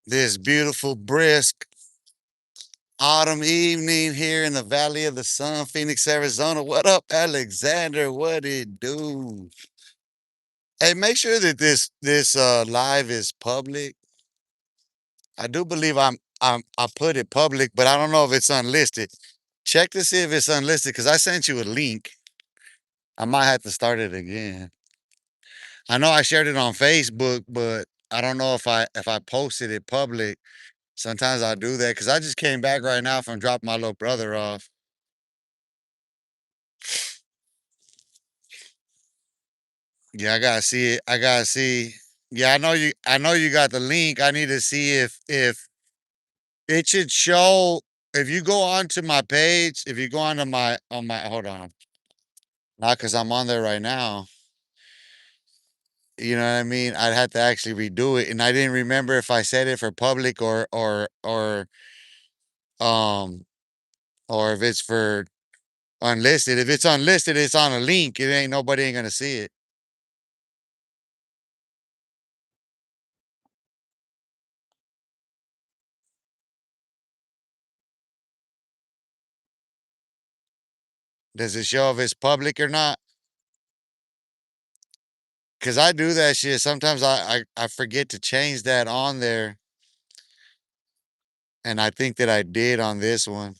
This beautiful, brisk autumn evening here in the Valley of the Sun, Phoenix, Arizona. What up, Alexander? What it do? Hey, make sure that this live is public. I do believe I put it public, but I don't know if it's unlisted. Check to see if it's unlisted because I sent you a link. I might have to start it again. I know I shared it on Facebook, but I don't know if I posted it public. Sometimes I do that because I just came back right now from dropping my little brother off. Yeah, I gotta see it. I gotta see. Yeah, I know you got the link. I need to see if it should show if you go onto my page, if you go onto my hold on. Not because I'm on there right now. You know what I mean? I'd have to actually redo it. And I didn't remember if I said it for public um or if it's for unlisted. If it's unlisted, it's on a link. It ain't nobody ain't gonna see it. Does it show if it's public or not? Cause I do that shit. Sometimes I forget to change that on there, and I think that I did on this one.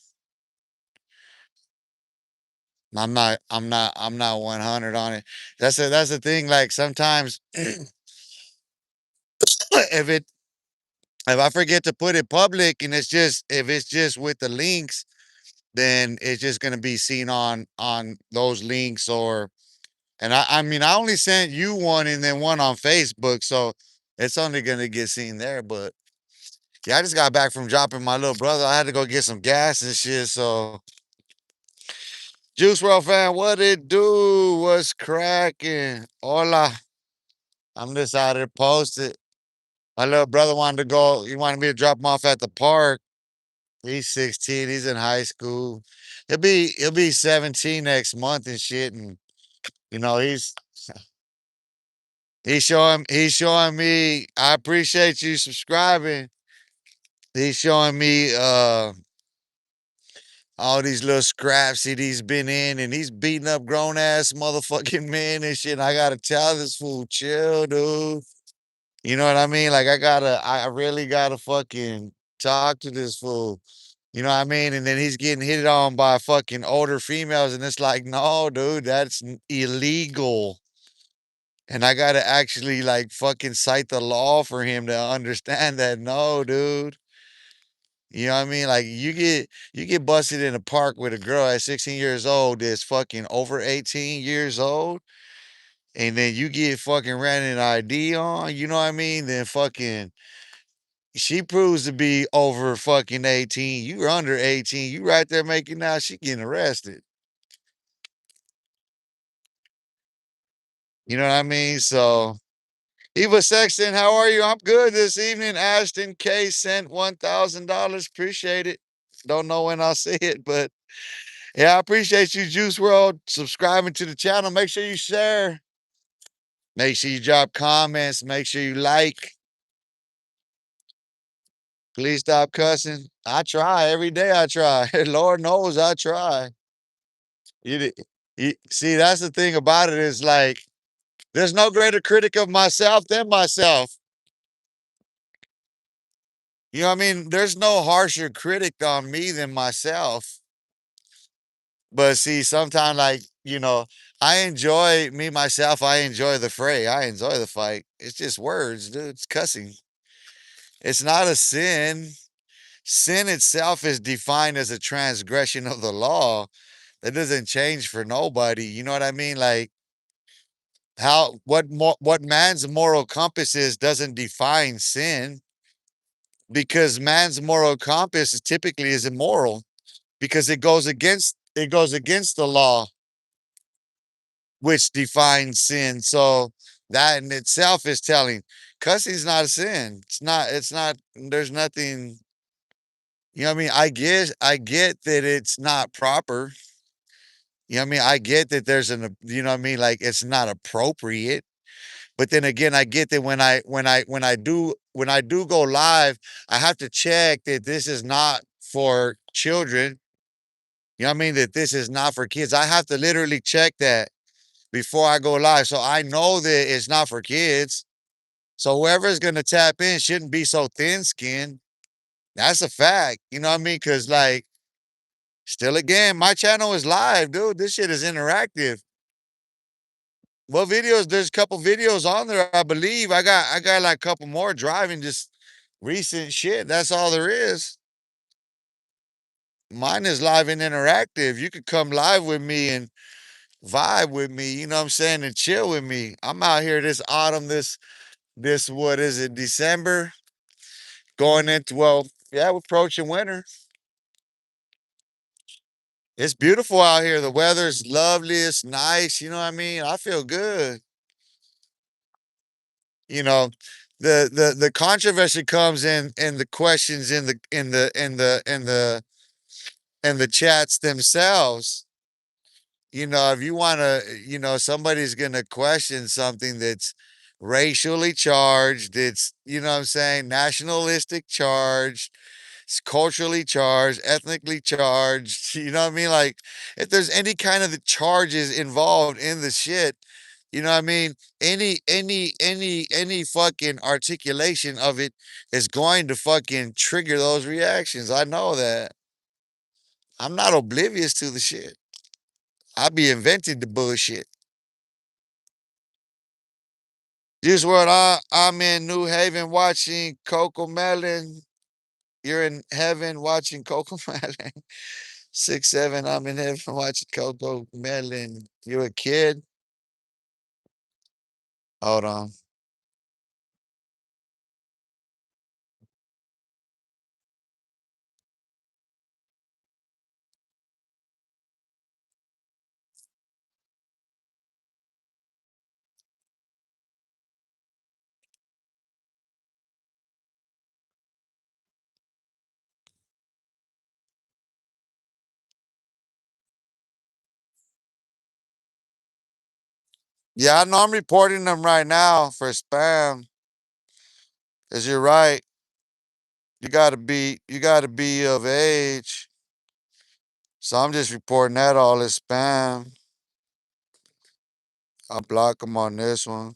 I'm not 100 on it. That's the thing. Like sometimes if it if I forget to put it public and it's just if it's just with the links, then it's just gonna be seen on those links or and I mean I only sent you one and then one on Facebook, so it's only gonna get seen there. But yeah, I just got back from dropping my little brother. I had to go get some gas and shit. So, Juice World fan, what it do? What's cracking? Hola. I'm just out here posted. My little brother wanted to go. He wanted me to drop him off at the park. He's 16. He's in high school. He'll be 17 next month and shit. And you know he's showing me. I appreciate you subscribing. He's showing me all these little scraps that he's been in, and he's beating up grown ass motherfucking men and shit. And I gotta tell this fool, chill, dude. You know what I mean? Like I really gotta fucking talk to this fool. You know what I mean? And then he's getting hit on by fucking older females, and it's like, no, dude, that's illegal. And I gotta actually like fucking cite the law for him to understand that. No, dude. You know what I mean? Like you get busted in a park with a girl at 16 years old that's fucking over 18 years old, and then you get fucking ran an ID on, you know what I mean? Then fucking she proves to be over fucking 18. You're under 18. You right there making out she getting arrested. You know what I mean? So Eva Sexton, how are you? I'm good this evening. Ashton K sent $1,000. Appreciate it. Don't know when I'll see it, but yeah, I appreciate you, Juice World, subscribing to the channel. Make sure you share. Make sure you drop comments. Make sure you like. Please stop cussing. I try every day. I try. Lord knows I try. You, you see, that's the thing about it is like there's no greater critic of myself than myself. You know what I mean? There's no harsher critic on me than myself. But see, sometimes like, I enjoy me myself, I enjoy the fray. I enjoy the fight. It's just words, dude. It's cussing. It's not a sin. Sin itself is defined as a transgression of the law. That doesn't change for nobody. You know what I mean? Like what man's moral compass is doesn't define sin because man's moral compass is typically is immoral because it goes against the law which defines sin. So that in itself is telling cussing's not a sin. It's not there's nothing, you know what I mean? I get that it's not proper. You know what I mean? I get that there's you know what I mean, like it's not appropriate, But then again, I get that when I do go live, I have to check that this is not for children. You know what I mean? That this is not for kids. I have to literally check that before I go live. So I know that it's not for kids. So whoever's gonna tap in shouldn't be so thin skinned. That's a fact. You know what I mean? Cause like still again, my channel is live, dude. This shit is interactive. What videos? There's a couple videos on there, I believe. I got like a couple more driving, just recent shit. That's all there is. Mine is live and interactive. You could come live with me and vibe with me, you know what I'm saying, and chill with me. I'm out here this autumn, this what is it, December? Going into yeah, we're approaching winter. It's beautiful out here. The weather's lovely, it's nice, you know what I mean? I feel good. You know, the controversy comes in the questions in the chats themselves. You know, if you want to, somebody's going to question something that's racially charged, it's, you know what I'm saying, nationalistic charged, it's culturally charged, ethnically charged, you know what I mean? Like, if there's any kind of the charges involved in the shit, you know what I mean? Any fucking articulation of it is going to fucking trigger those reactions. I know that. I'm not oblivious to the shit. I be inventing the bullshit. This world, I'm in New Haven watching Coco Melon. You're in heaven watching Coco Melon. 6'7", I'm in heaven watching Coco Melon. You a kid? Hold on. Yeah, I know I'm reporting them right now for spam. Cause you're right. You gotta be of age. So I'm just reporting that all as spam. I'll block them on this one.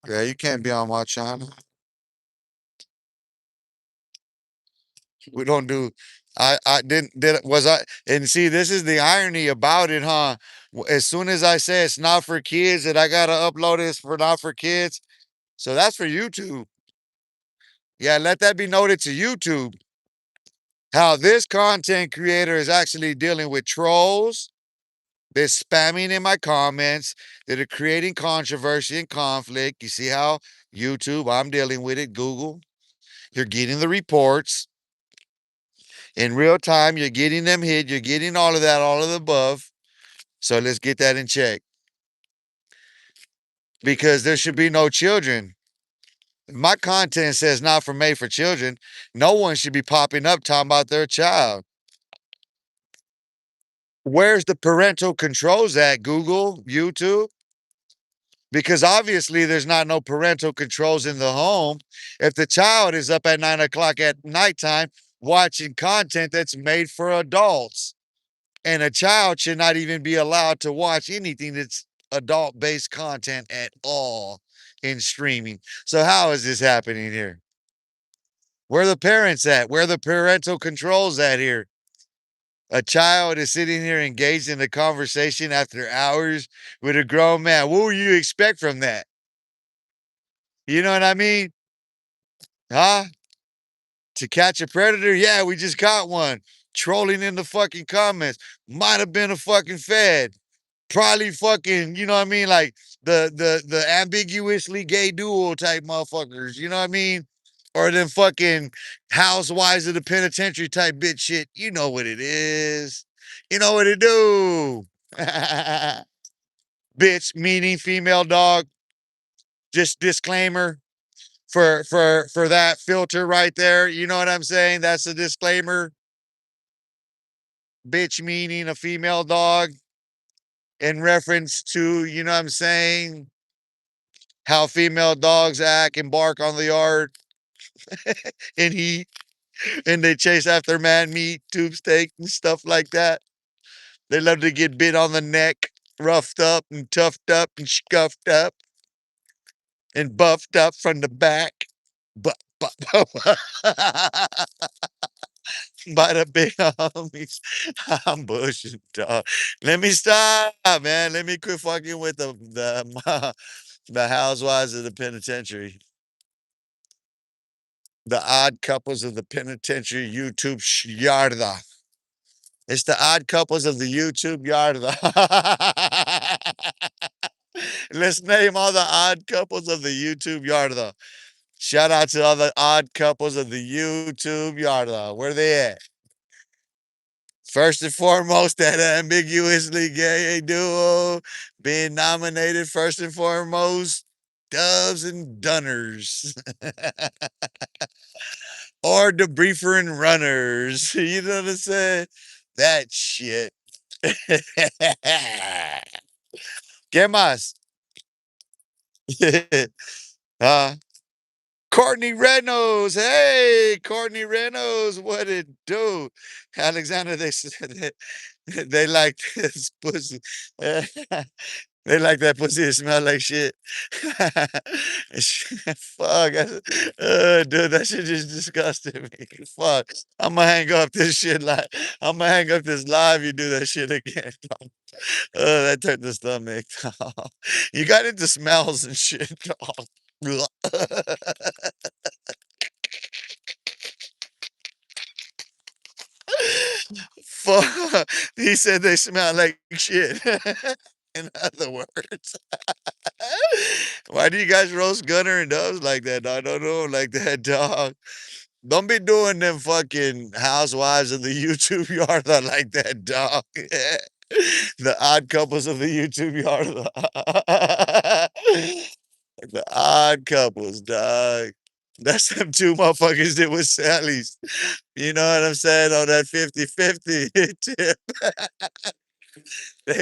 Yeah, you can't be on my channel. We don't do. I did was I and see this is the irony about it, huh? As soon as I say it's not for kids, that I gotta upload this for not for kids. So that's for YouTube. Yeah, let that be noted to YouTube. How this content creator is actually dealing with trolls. They're spamming in my comments. That are creating controversy and conflict. You see how YouTube, I'm dealing with it. Google, you're getting the reports in real time. You're getting them hit. You're getting all of that, all of the above. So let's get that in check because there should be no children. My content says not for made for children. No one should be popping up talking about their child. Where's the parental controls at Google, YouTube? Because obviously there's not no parental controls in the home. If the child is up at 9 o'clock at nighttime watching content that's made for adults, and a child should not even be allowed to watch anything that's adult based content at all in streaming. So how is this happening here? Where are the parents at? Where are the parental controls at here? A child is sitting here engaged in a conversation after hours with a grown man. What would you expect from that? You know what I mean? Huh? To catch a predator? Yeah, we just caught one. Trolling in the fucking comments. Might have been a fucking fed. Probably fucking, you know what I mean? Like the ambiguously gay duo type motherfuckers, you know what I mean? Or them fucking housewives of the penitentiary type bitch shit. You know what it is. You know what it do. Bitch meaning female dog. Just disclaimer for that filter right there. You know what I'm saying? That's a disclaimer. Bitch meaning a female dog. in reference to, you know what I'm saying, how female dogs act and bark on the yard and heat, and they chase after man meat, tube steak, and stuff like that. They love to get bit on the neck, roughed up and toughed up and scuffed up and buffed up from the back. But, by the big homies. I'm bushing, dog. Let me stop, man. Let me quit fucking with the housewives of the penitentiary. The odd couples of the penitentiary YouTube yarda. It's the odd couples of the YouTube yarda. Let's name all the odd couples of the YouTube yarda. Shout out to all the odd couples of the YouTube yarda. Where they at? First and foremost, that ambiguously gay duo being nominated first and foremost, Doves and Dunners. Or the Briefer and Runners. You know what I'm saying? That shit. ¿Qué más? uh, Courtney Reynolds. Hey, Courtney Reynolds. What it do? Alexander, they said they like this pussy. They like that pussy that smell like shit. Fuck. Dude, that shit just disgusted me. Fuck. I'm gonna hang up this shit live. I'm gonna hang up this live. You do that shit again. That turned the stomach. You got into smells and shit. Fuck. He said they smell like shit. In other words, why do you guys roast Gunner and Doves like that? I don't know, like that, dog. Don't be doing them fucking housewives of the YouTube yard like that, dog. The odd couples of the YouTube yard. The odd couples, dog. That's them two motherfuckers that was Sally's. You know what I'm saying? On that 50-50 tip. They,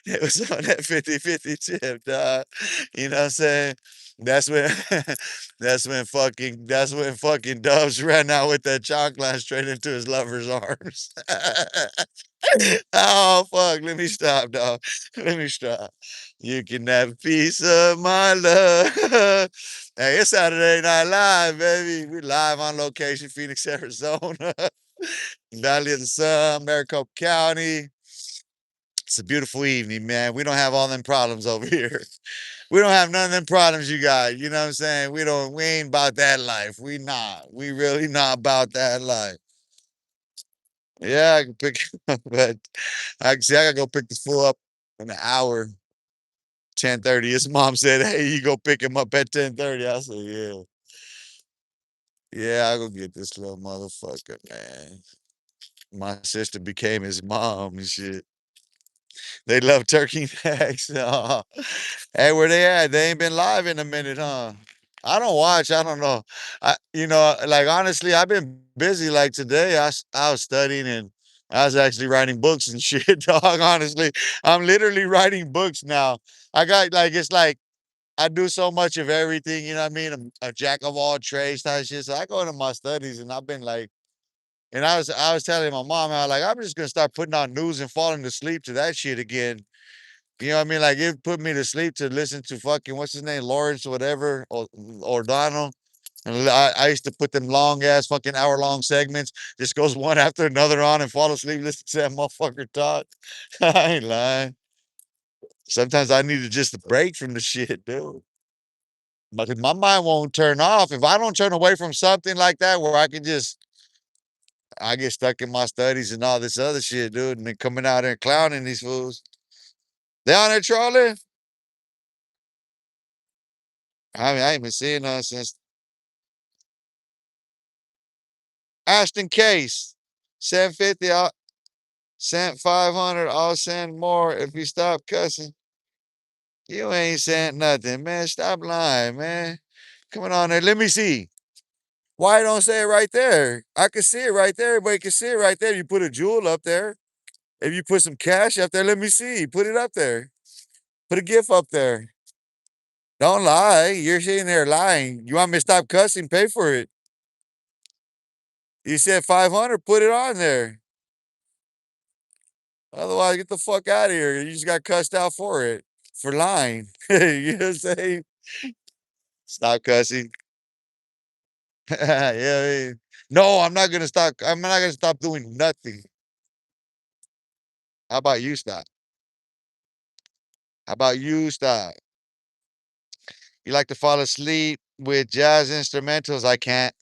it was on that 50-50 tip, dog. You know what I'm saying? That's when that's when fucking Dubs ran out with that chocolate straight into his lover's arms. Oh fuck, let me stop, dog. Let me stop. You can have a piece of my love. Hey, it's Saturday Night Live, baby. We live on location, Phoenix, Arizona. Valley of the Sun, Maricopa County. It's a beautiful evening, man. We don't have all them problems over here. We don't have none of them problems you got. You know what I'm saying? We ain't about that life. We not. We really not about that life. Yeah, I can pick but I gotta go pick this fool up in an hour, 10:30. His mom said, hey, you go pick him up at 10:30. I said, yeah. Yeah, I'll go get this little motherfucker, man. My sister became his mom and shit. They love turkey necks. Aw. Hey, where they at? They ain't been live in a minute, huh? I don't watch. I don't know. Like honestly, I've been busy. Like today, I was studying and I was actually writing books and shit, dog. Honestly, I'm literally writing books now. I got like it's like I do so much of everything. You know what I mean? A jack of all trades type shit. So I go into my studies and I've been like, and I was telling my mom how like I'm just gonna start putting on news and falling to sleep to that shit again. You know what I mean? Like it put me to sleep to listen to fucking what's his name, Lawrence, or whatever, or Ordano. And I used to put them long ass fucking hour long segments. Just goes one after another on and fall asleep listening to that motherfucker talk. I ain't lying. Sometimes I need to just a break from the shit, dude. But my mind won't turn off. If I don't turn away from something like that where I can just I get stuck in my studies and all this other shit, dude, and then coming out there and clowning these fools. They on there trolling? I mean, I ain't been seeing none since Ashton Case. 750, I'll sent 500, I'll send more if you stop cussing. You ain't sent nothing, man. Stop lying, man. Coming on there. Let me see. Why don't say it right there? I can see it right there. Everybody can see it right there. You put a jewel up there. If you put some cash up there, let me see. Put it up there. Put a GIF up there. Don't lie. You're sitting there lying. You want me to stop cussing? Pay for it. You said 500. Put it on there. Otherwise, get the fuck out of here. You just got cussed out for it for lying. You know what I'm saying? Stop cussing. Yeah. No, I'm not gonna stop. I'm not gonna stop doing nothing. How about you stop? How about you stop? You like to fall asleep with jazz instrumentals? I can't.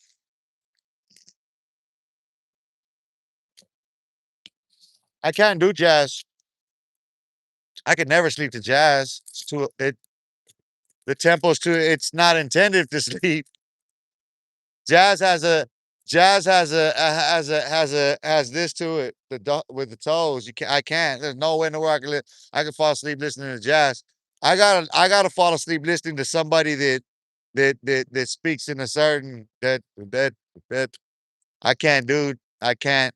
I can't do jazz. I could never sleep to jazz. It's too it the tempo's too. It's not intended to sleep. Jazz has a has this to it. With the toes. You can not I can't. There's no way in the world I can fall asleep listening to jazz. I gotta fall asleep listening to somebody that speaks in a certain that I can't do. I can't.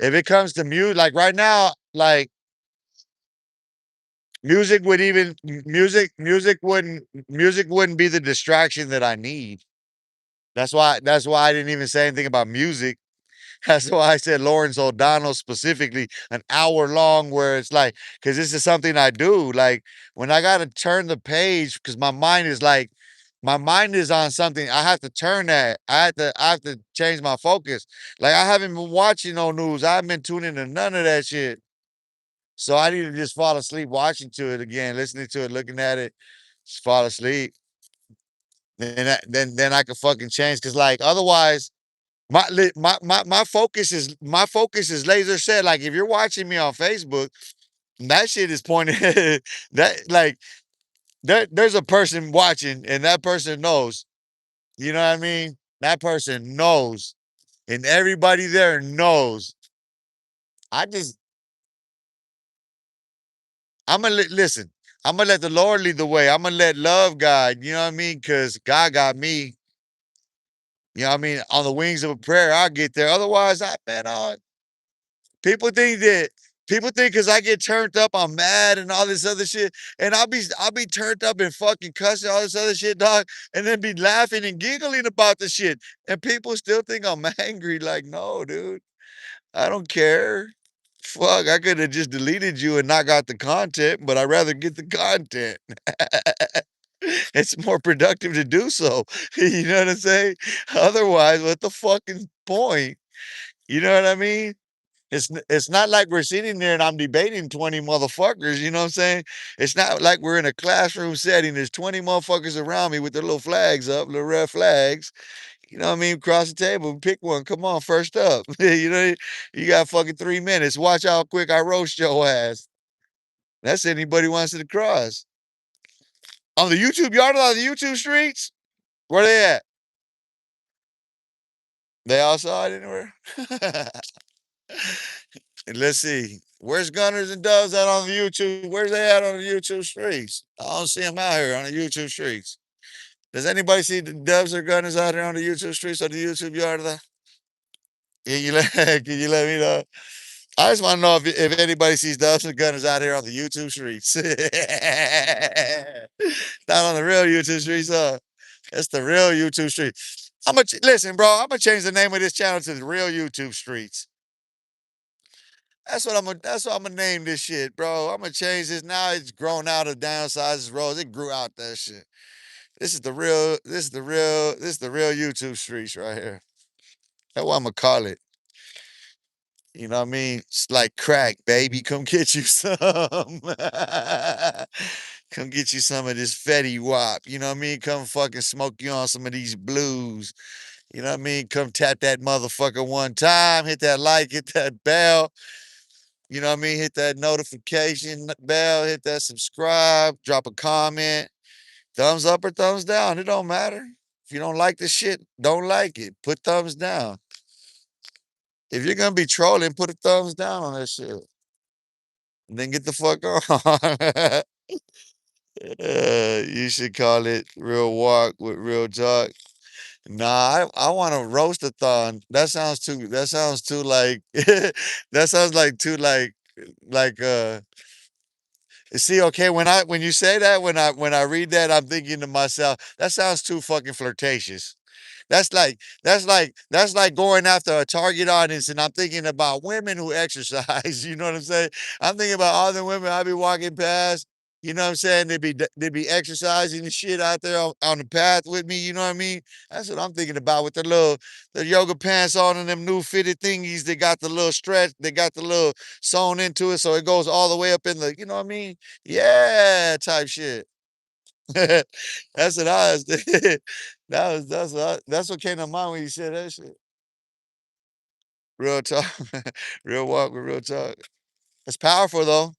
If it comes to music, like right now, like music wouldn't be the distraction that I need. That's why I didn't even say anything about music. That's why I said Lawrence O'Donnell specifically, an hour long, where it's like, because this is something I do. Like when I gotta turn the page, because my mind is on something. I have to turn that. I have to change my focus. Like I haven't been watching no news. I haven't been tuning into none of that shit. So I need to just fall asleep watching to it again, listening to it, looking at it, just fall asleep. Then I can fucking change. Cause like otherwise, my focus is laser set. Like if you're watching me on Facebook, that shit is pointed that like there's a person watching and that person knows. You know what I mean? That person knows. And everybody there knows. I just I'm gonna listen. I'm gonna let the Lord lead the way. I'm gonna let love guide. You know what I mean? Cause God got me. You know what I mean? On the wings of a prayer, I'll get there. Otherwise, I man, people think that people think because I get turned up, I'm mad and all this other shit, and I'll be turned up and fucking cussing all this other shit, dog, and then be laughing and giggling about the shit, and people still think I'm angry. Like, no, dude, I don't care. Fuck, I could have just deleted you and not got the content, but I'd rather get the content. It's more productive to do so. You know what I'm saying? Otherwise, what the fucking point? You know what I mean? It's not like we're sitting there and I'm debating 20 motherfuckers, you know what I'm saying? It's not like we're in a classroom setting. There's 20 motherfuckers around me with their little flags up, little red flags. You know what I mean? Cross the table, pick one. Come on, first up. You know, you got fucking 3 minutes. Watch how quick I roast your ass. That's anybody wants to cross. On the YouTube yard, on the YouTube streets? Where they at? They outside anywhere? And let's see. Where's Gunners and Doves at on the YouTube? Where's they at on the YouTube streets? I don't see them out here on the YouTube streets. Does anybody see the Doves or Gunners out here on the YouTube streets or the YouTube yard? Can you let me know? I just want to know if anybody sees Doves and Gunners out here on the YouTube streets. Not on the real YouTube streets, huh? That's the real YouTube street. I'm gonna listen, bro. I'm gonna change the name of this channel to the real YouTube streets. That's what I'm gonna name this shit, bro. I'm gonna change this now. It's grown out of downsizes roads. It grew out that shit. This is the real YouTube streets right here. That's what I'm gonna call it. You know what I mean? It's like crack, baby. Come get you some. Come get you some of this Fetty Wap. You know what I mean? Come fucking smoke you on some of these blues. You know what I mean? Come tap that motherfucker one time, hit that like, hit that bell. You know what I mean? Hit that notification bell, hit that subscribe, drop a comment, thumbs up or thumbs down. It don't matter. If you don't like the shit, don't like it. Put thumbs down. If you're gonna be trolling, put a thumbs down on that shit. And then get the fuck on. You should call it real walk with real talk. Nah, I want a roast-a-thon. That sounds too like that sounds like too like see, okay, when you say that, when I read that, I'm thinking to myself, that sounds too fucking flirtatious. That's like going after a target audience, and I'm thinking about women who exercise. You know what I'm saying? I'm thinking about all the women I be walking past. You know what I'm saying? They be exercising and shit out there on the path with me. You know what I mean? That's what I'm thinking about with the yoga pants on and them new fitted thingies. They got the little stretch. They got the little sewn into it, so it goes all the way up in the. You know what I mean? Yeah, type shit. That's what I was thinking. That's what came to mind when you said that shit. Real talk. Real walk with real talk. It's powerful though.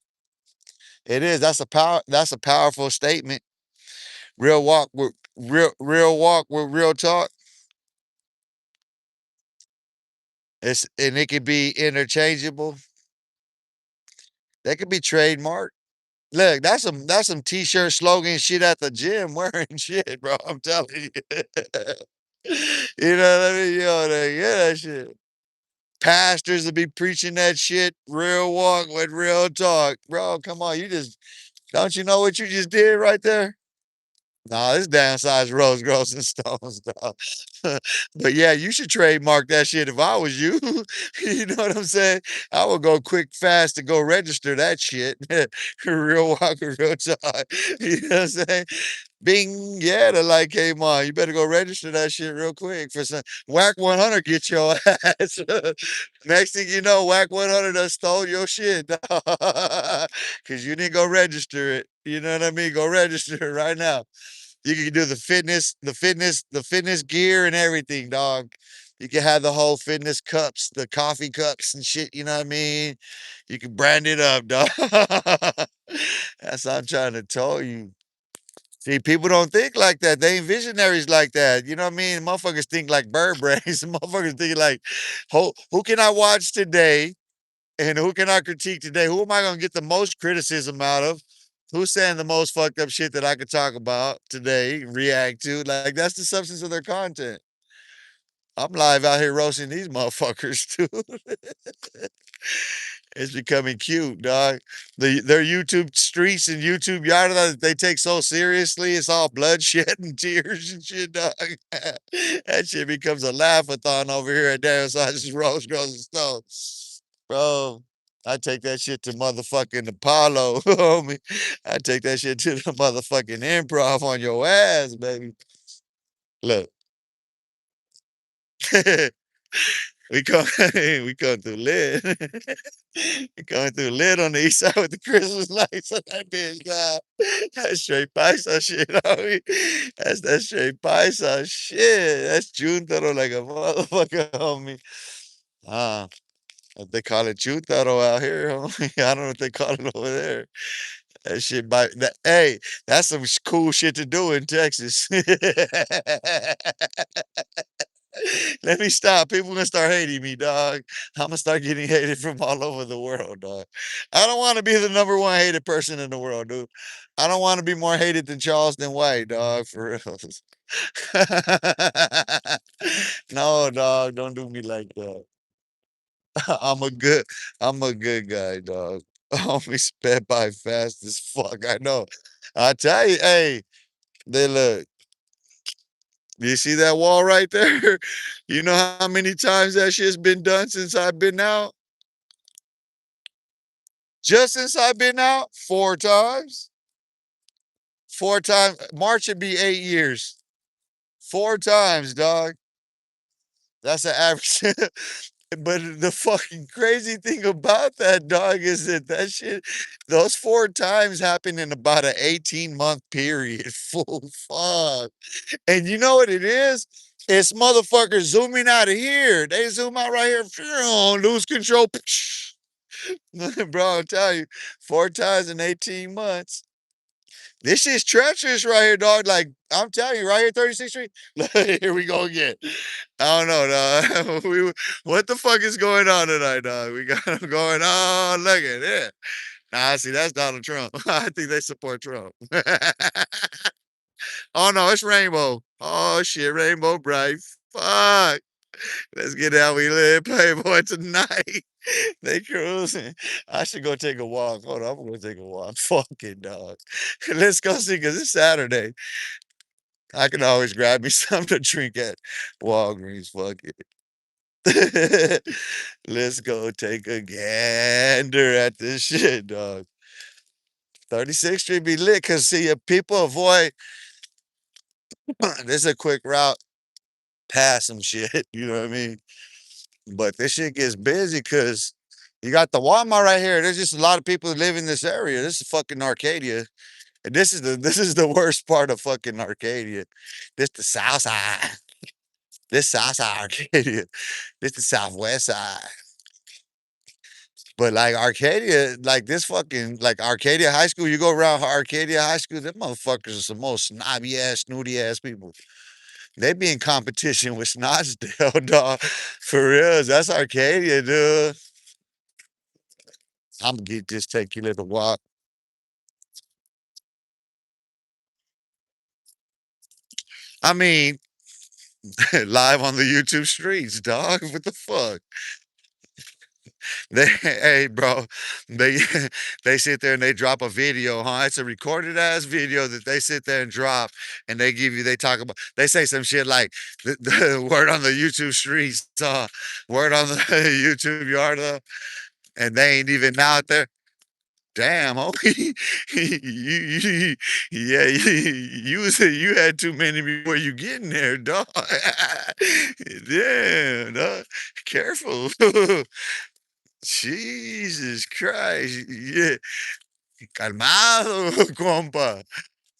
It is. That's a powerful statement. Real walk with real talk. And it could be interchangeable. That could be trademark. Look, that's some t-shirt slogan shit at the gym wearing shit, bro. I'm telling you. You know what I mean? Yo, yeah, that shit. Pastors to be preaching that shit, real walk with real talk. Bro, come on. Don't you know what you just did right there? Nah, this downsized rose grows and stones, dog. But yeah, you should trademark that shit if I was you. You know what I'm saying? I would go quick, fast to go register that shit. Real walk with real talk. You know what I'm saying? Bing, yeah, the light came on. You better go register that shit real quick for some whack 100 get your ass. Next thing you know, whack 100 done stole your shit. Cause you didn't go register it. You know what I mean? Go register it right now. You can do the fitness gear and everything, dog. You can have the whole fitness cups, the coffee cups and shit, you know what I mean? You can brand it up, dog. That's what I'm trying to tell you. See, people don't think like that. They ain't visionaries like that. You know what I mean? Motherfuckers think like bird brains. Motherfuckers think like, who can I watch today and who can I critique today? Who am I gonna get the most criticism out of? Who's saying the most fucked up shit that I could talk about today, react to? Like that's the substance of their content. I'm live out here roasting these motherfuckers too. It's becoming cute, dog. Their YouTube streets and YouTube yada that they take so seriously. It's all bloodshed and tears and shit, dog. That shit becomes a laugh-a-thon over here at Daniel Sizes Rose Girls and Stone. Bro, I take that shit to motherfucking Apollo, homie. I take that shit to the motherfucking improv on your ass, baby. Look. We come we come through lit. We coming through lit on the east side with the Christmas lights on that bitch, God. That's straight paisa shit, homie. That's that straight paisa shit. That's Juntaro like a motherfucker, homie. Ah, they call it Juntaro out here, homie. I don't know what they call it over there. That shit by that. Hey, that's some cool shit to do in Texas. Let me stop. People gonna start hating me, dog. I'm gonna start getting hated from all over the world, dog. I don't want to be the number one hated person in the world, dude. I don't want to be more hated than Charleston White, dog. For real. No, dog. Don't do me like that. I'm a good. I'm a good guy, dog. Homie sped by fast as fuck. I know. I tell you, hey, they look. You see that wall right there? You know how many times that shit's been done since I've been out? Just since I've been out, 4 times. 4 times. March should be 8 years. 4 times, dog. That's an average. But the fucking crazy thing about that dog is that shit, those 4 times happened in about an 18-month period. Full fuck. And you know what it is? It's motherfuckers zooming out of here. They zoom out right here, lose control. Bro, I'm telling you, 4 times in 18 months. This shit's treacherous right here, dog. Like, I'm telling you, right here, 36th Street. Here we go again. I don't know, dog. What the fuck is going on tonight, dog? We got them going, oh, look at it. Nah, see, that's Donald Trump. I think they support Trump. Oh, no, it's Rainbow. Oh shit, Rainbow Bright. Fuck. Let's get out. We live Playboy tonight. They cruising. I should go take a walk. Hold on, I'm gonna take a walk. Fuck it, dog. Let's go see because it's Saturday. I can always grab me something to drink at Walgreens. Fuck it. Let's go take a gander at this shit, dog. 36th Street be lit because see if people avoid this is a quick route past some shit, you know what I mean? But this shit gets busy because you got the Walmart right here. There's just a lot of people that live in this area. This is fucking Arcadia. And this is the worst part of fucking Arcadia. This the south side. This south side Arcadia. This the southwest side. But like Arcadia, like this fucking like Arcadia High School, you go around Arcadia High School, them motherfuckers are some most snobby ass, snooty ass people. They be in competition with Scottsdale, dog. For real, that's Arcadia, dude. I'm gonna get just take you a little walk. I mean, live on the YouTube streets, dog. What the fuck? They, hey, bro, they they sit there and they drop a video, huh? It's a recorded ass video that they sit there and drop, and they give you. They talk about. They say some shit like the word on the YouTube streets, word on the YouTube yard, and they ain't even out there. Damn, homie, yeah, you had too many before you getting there, dog. Damn, dog. Careful. Jesus Christ. Yeah. Calmado, compa.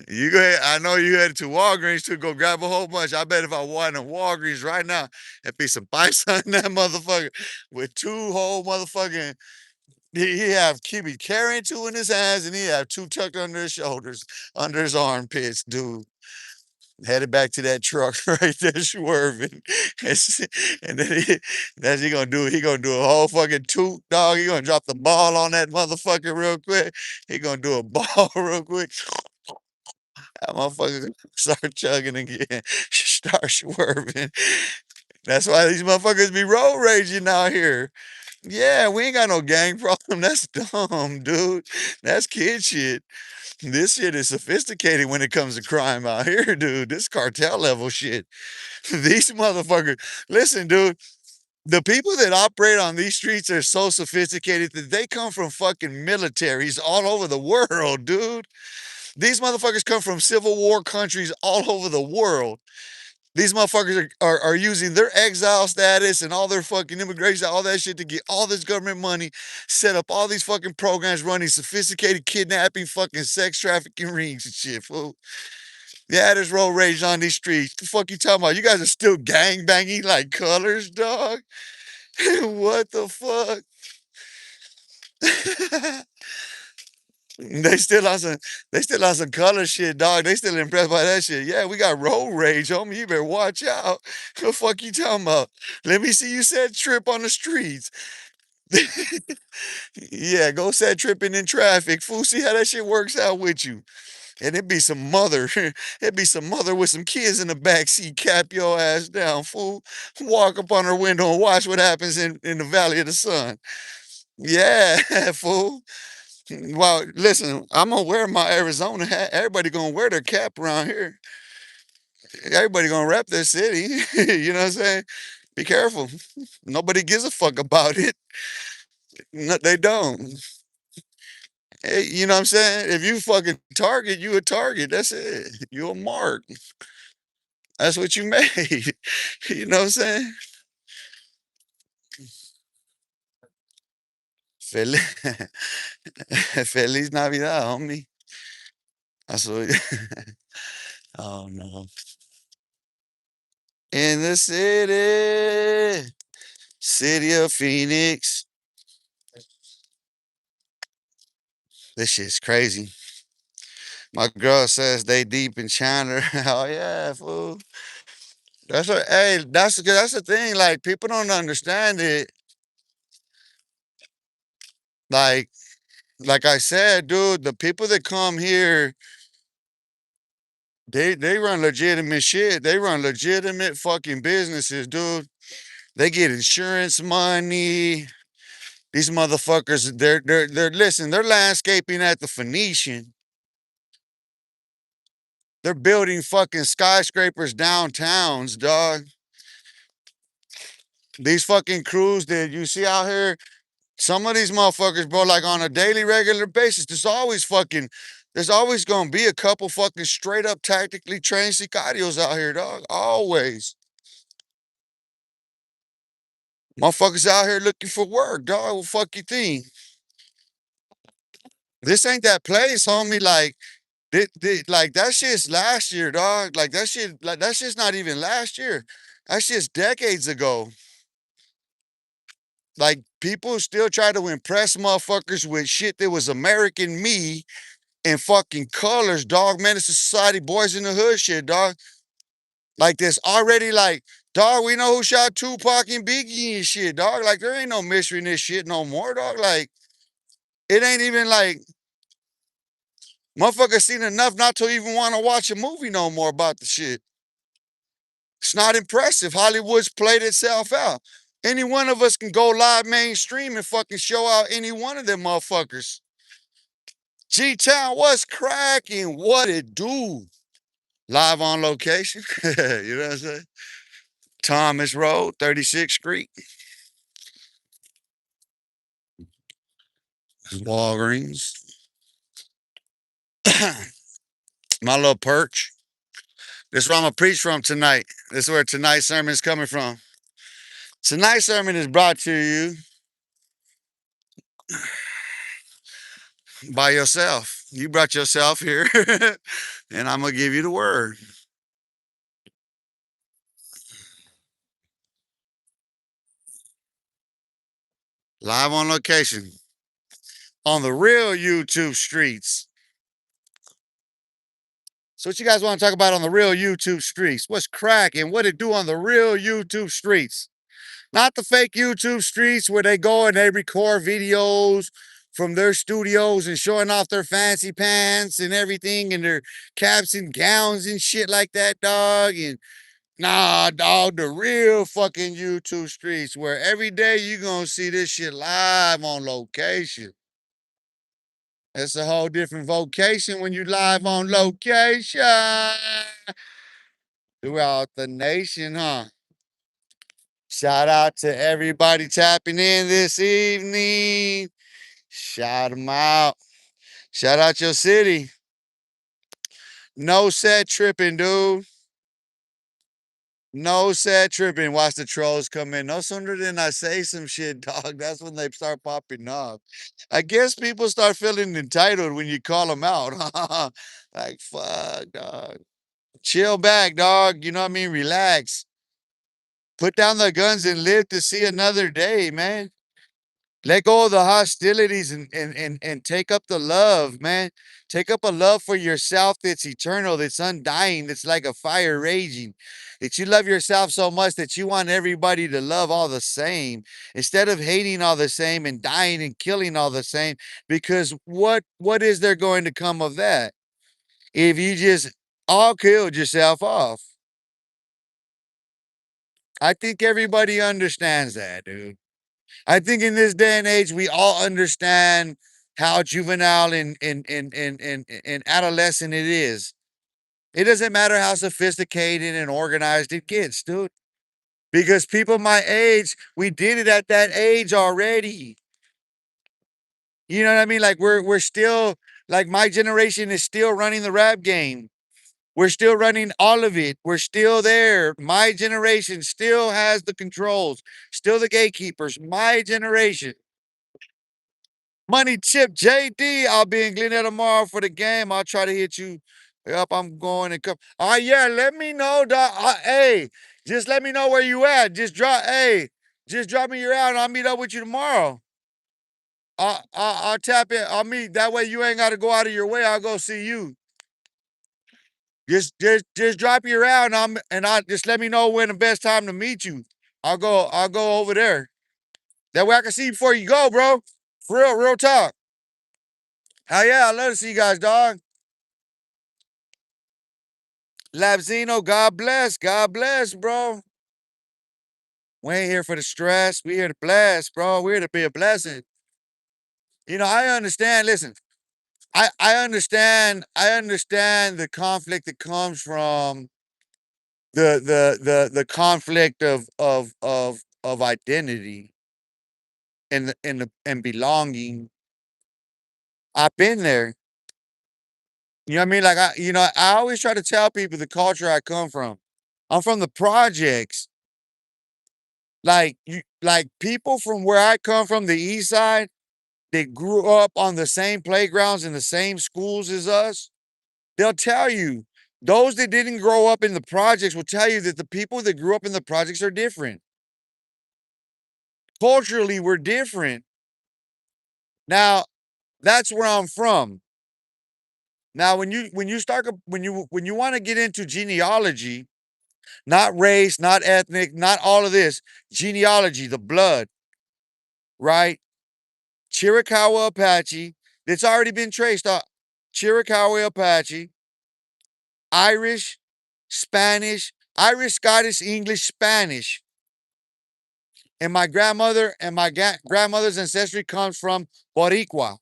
You go ahead. I know you headed to Walgreens to go grab a whole bunch. I bet if I went to Walgreens right now, it'd be some paisa in that motherfucker with two whole motherfucking. He have be carrying two in his hands and he have two tucked under his shoulders, under his armpits, dude. Headed back to that truck right there, swerving. And then that's he gonna do. He gonna do a whole fucking toot, dog. He gonna drop the ball on that motherfucker real quick. He gonna do a ball real quick. That motherfucker gonna start chugging again, start swerving. That's why these motherfuckers be road raging out here. Yeah, we ain't got no gang problem. That's dumb, dude. That's kid shit. This shit is sophisticated when it comes to crime out here, dude. This cartel level shit. These motherfuckers. Listen, dude. The people that operate on these streets are so sophisticated that they come from fucking militaries all over the world, dude. These motherfuckers come from Civil War countries all over the world. These motherfuckers are using their exile status and all their fucking immigration, all that shit to get all this government money, set up all these fucking programs running sophisticated kidnapping, fucking sex trafficking rings and shit, fool. Yeah, there's road rage on these streets. The fuck you talking about? You guys are still gang banging like colors, dog? What the fuck? They still on some they still on some color shit, dog. They still impressed by that shit. Yeah, we got road rage, homie. You better watch out. The fuck you talking about? Let me see you set trip on the streets. Yeah, go set tripping in traffic. Fool, see how that shit works out with you. And it be some mother, it be some mother with some kids in the back seat, cap your ass down, fool. Walk up on her window and watch what happens in the Valley of the Sun. Yeah, fool. Well, listen, I'm gonna wear my Arizona hat. Everybody gonna wear their cap around here. Everybody gonna rep their city. You know what I'm saying? Be careful. Nobody gives a fuck about it. No, they don't. Hey, you know what I'm saying? If you fucking target, you a target. That's it. You a mark. That's what you made. You know what I'm saying? Feliz, Feliz Navidad, homie. That's what. Oh no. In the city, city of Phoenix. This shit's crazy. My girl says they deep in China. Oh yeah, fool. That's what. Hey, that's the thing. Like people don't understand it. Like like I said, dude, the people that come here, They run legitimate shit. They run legitimate fucking businesses, dude. They get insurance money. These motherfuckers, they're listen, they're landscaping at the Phoenician. They're building fucking skyscrapers downtowns, dog. These fucking crews that you see out here, some of these motherfuckers, bro, like on a daily, regular basis, there's always gonna be a couple fucking straight up tactically trained sicarios out here, dog. Always. Motherfuckers out here looking for work, dog. What fuck you think? This ain't that place, homie. Like that shit's last year, dog. Like that shit's not even last year. That shit's decades ago. Like people still try to impress motherfuckers with shit that was American me and fucking colors, dog. Menace to Society, Boys in the Hood shit, dog. Like this already like, dog, we know who shot Tupac and Biggie and shit, dog. Like there ain't no mystery in this shit no more, dog. Like it ain't even like motherfuckers seen enough not to even want to watch a movie no more about the shit. It's not impressive. Hollywood's played itself out. Any one of us can go live mainstream and fucking show out any one of them motherfuckers. G-Town, what's cracking? What it do? Live on location. You know what I'm saying? Thomas Road, 36th Street. Walgreens. My little perch. This is where I'm going to preach from tonight. This is where tonight's sermon is coming from. Tonight's sermon is brought to you by yourself. You brought yourself here, and I'm going to give you the word. Live on location on the real YouTube streets. So what you guys want to talk about on the real YouTube streets? What's cracking? What it do on the real YouTube streets? Not the fake YouTube streets where they go and they record videos from their studios and showing off their fancy pants and everything and their caps and gowns and shit like that, dog. And nah, dog, the real fucking YouTube streets where every day you gonna see this shit live on location. It's a whole different vocation when you live on location throughout the nation, huh? Shout out to everybody tapping in this evening. Shout them out. Shout out your city. No set tripping, dude. No set tripping. Watch the trolls come in. No sooner than I say some shit, dog. That's when they start popping up. I guess people start feeling entitled when you call them out. Like, fuck, dog. Chill back, dog. You know what I mean? Relax. Put down the guns and live to see another day, man. Let go of the hostilities and take up the love, man. Take up a love for yourself that's eternal, that's undying, that's like a fire raging. That you love yourself so much that you want everybody to love all the same instead of hating all the same and dying and killing all the same. Because what is there going to come of that if you just all killed yourself off? I think everybody understands that, dude. I think in this day and age, we all understand how juvenile and adolescent it is. It doesn't matter how sophisticated and organized it gets, dude. Because people my age, we did it at that age already. You know what I mean? Like we're still like my generation is still running the rap game. We're still running all of it. We're still there. My generation still has the controls, still the gatekeepers. My generation. Money Chip JD. I'll be in Glendale tomorrow for the game. I'll try to hit you up. I'm going and come. Yeah, let me know, dog. Hey, just let me know where you at. Just drop me your out and I'll meet up with you tomorrow. I'll tap in. I'll meet. That way you ain't got to go out of your way. I'll go see you. Just drop your out and I just let me know when the best time to meet you. I'll go over there. That way I can see you before you go, bro. For real talk. Hell yeah, I love to see you guys, dog. Labzino, God bless, bro. We ain't here for the stress. We here to bless, bro. We're here to be a blessing. I understand. Listen, I understand the conflict that comes from the conflict of identity and belonging. I've been there. You know what I mean? Like I always try to tell people the culture I come from. I'm from the projects. Like people from where I come from, the east side, they grew up on the same playgrounds and the same schools as us. They'll tell you. Those that didn't grow up in the projects will tell you that the people that grew up in the projects are different. Culturally, we're different. Now, that's where I'm from. Now, when you want to get into genealogy, not race, not ethnic, not all of this, genealogy, the blood, right? Chiricahua Apache, that's already been traced. Chiricahua Apache, Irish, Spanish, Irish, Scottish, English, Spanish. And my grandmother and my grandmother's ancestry comes from Boricua.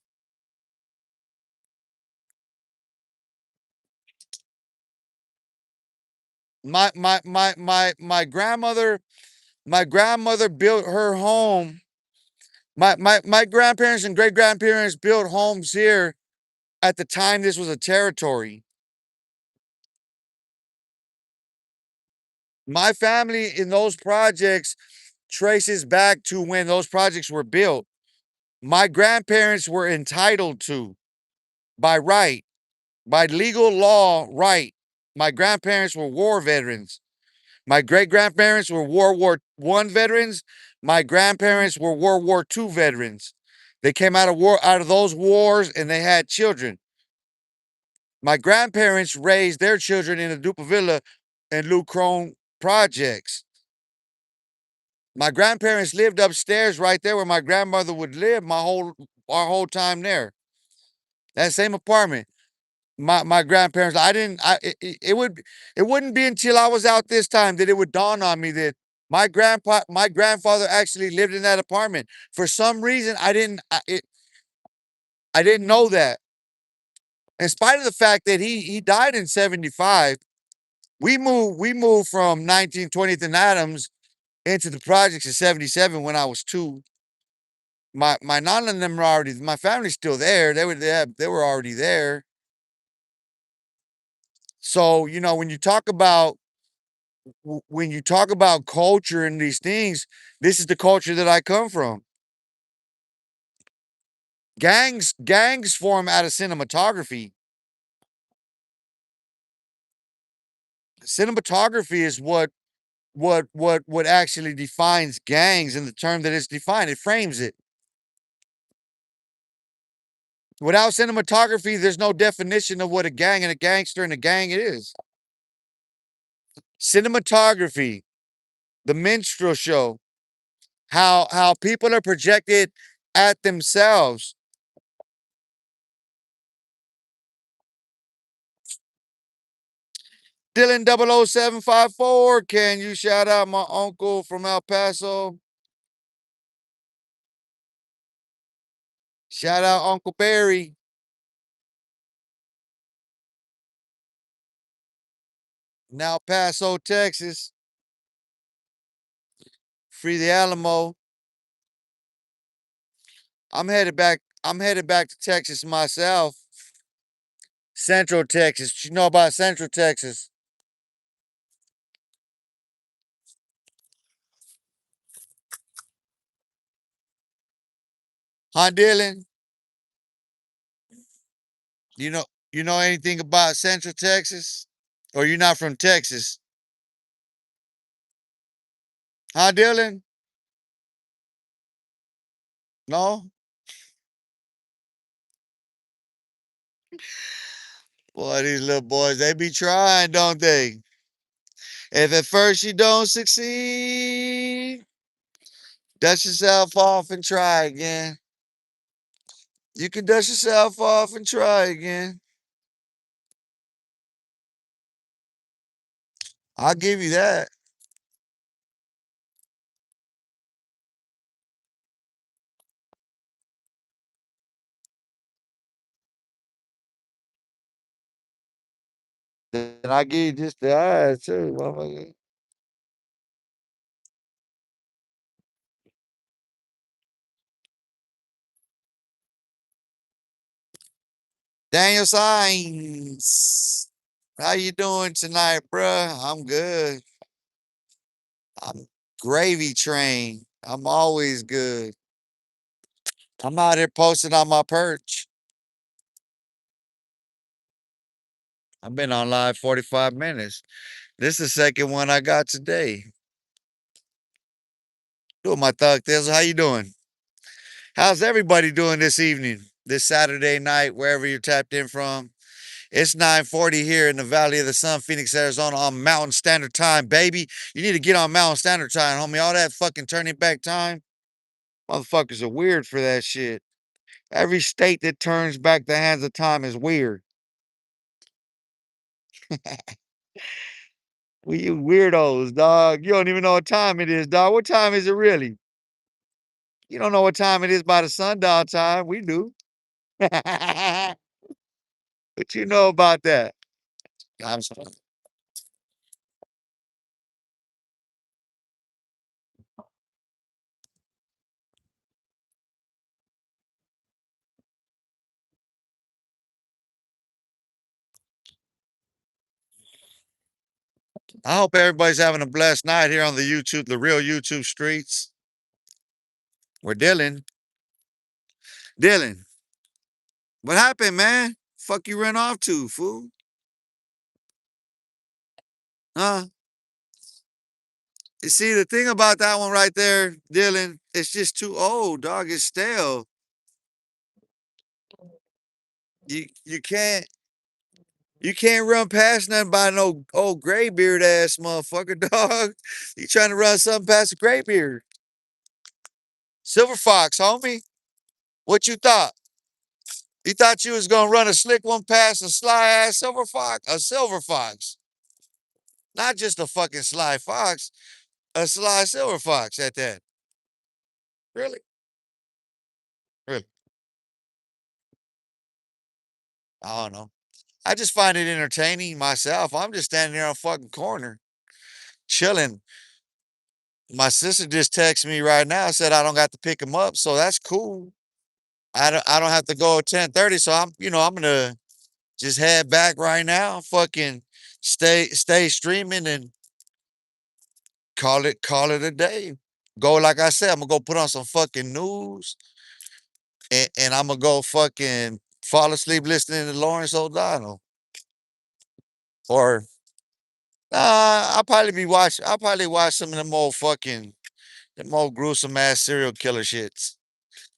My grandmother built her home. My grandparents and great grandparents built homes here at the time this was a territory. My family in those projects traces back to when those projects were built. My grandparents were entitled to, by right, by legal law, right. My grandparents were war veterans. My great grandparents were World War One veterans. My grandparents were World War II veterans. They came out of those wars and they had children. My grandparents raised their children in the Dupovilla and Lou Crone projects. My grandparents lived upstairs right there where my grandmother would live our whole time there. That same apartment. My grandparents, I didn't I it wouldn't be until I was out this time that it would dawn on me that my grandfather actually lived in that apartment. For some reason I didn't know that. In spite of the fact that he died in 75, we moved from 1920th and Adams into the projects in 77 when I was 2. My nana and them were already my family's still there. They were already there. So, when you talk about culture and these things, this is the culture that I come from. Gangs form out of cinematography. Cinematography is what actually defines gangs in the term that it's defined. It frames it. Without cinematography, there's no definition of what a gang and a gangster and a gang is. Cinematography, the minstrel show, how people are projected at themselves. Dylan 00754, can you shout out my uncle from El Paso? Shout out Uncle Barry in El Paso, Texas. Free the Alamo. I'm headed back to Texas myself. Central Texas. You know about Central Texas? Huh, Dylan? You know you know anything about Central Texas? Or you're not from Texas? Huh, Dylan? No? Boy, these little boys, they be trying, don't they? If at first you don't succeed, dust yourself off and try again. You can dust yourself off and try again. I'll give you that. Then I give you just the eyes too, motherfucker. Daniel Saiz. How you doing tonight, bruh? I'm good. I'm gravy train. I'm always good. I'm out here posting on my perch. I've been on live 45 minutes. This is the second one I got today. Doing my thug thizzle. How you doing? How's everybody doing this evening? This Saturday night, wherever you're tapped in from. It's 9:40 here in the Valley of the Sun, Phoenix, Arizona, on Mountain Standard Time, baby. You need to get on Mountain Standard Time, homie. All that fucking turning back time. Motherfuckers are weird for that shit. Every state that turns back the hands of time is weird. We you weirdos, dog. You don't even know what time it is, dog. What time is it really? You don't know what time it is by the sundial time. We do. What you know about that? I'm sorry. I hope everybody's having a blessed night here on the YouTube, the real YouTube streets. We're Dylan. Dylan, what happened, man? Fuck you ran off to, fool? Huh? You see, the thing about that one right there, Dylan, it's just too old, dog. It's stale. You can't run past nothing by no old graybeard ass motherfucker, dog. You trying to run something past a graybeard. Silver Fox, homie. What you thought? You thought you was gonna run a slick one past a sly ass silver fox? A silver fox. Not just a fucking sly fox, a sly silver fox at that. Really? Really? I don't know. I just find it entertaining myself. I'm just standing there on a fucking corner, chilling. My sister just texted me right now, said I don't got to pick him up, so that's cool. I don't have to go at 10:30, so I'm gonna just head back right now, fucking stay streaming and call it a day. Go like I said, I'm gonna go put on some fucking news and I'm gonna go fucking fall asleep listening to Lawrence O'Donnell. Or I'll probably watch some of them old gruesome ass serial killer shits.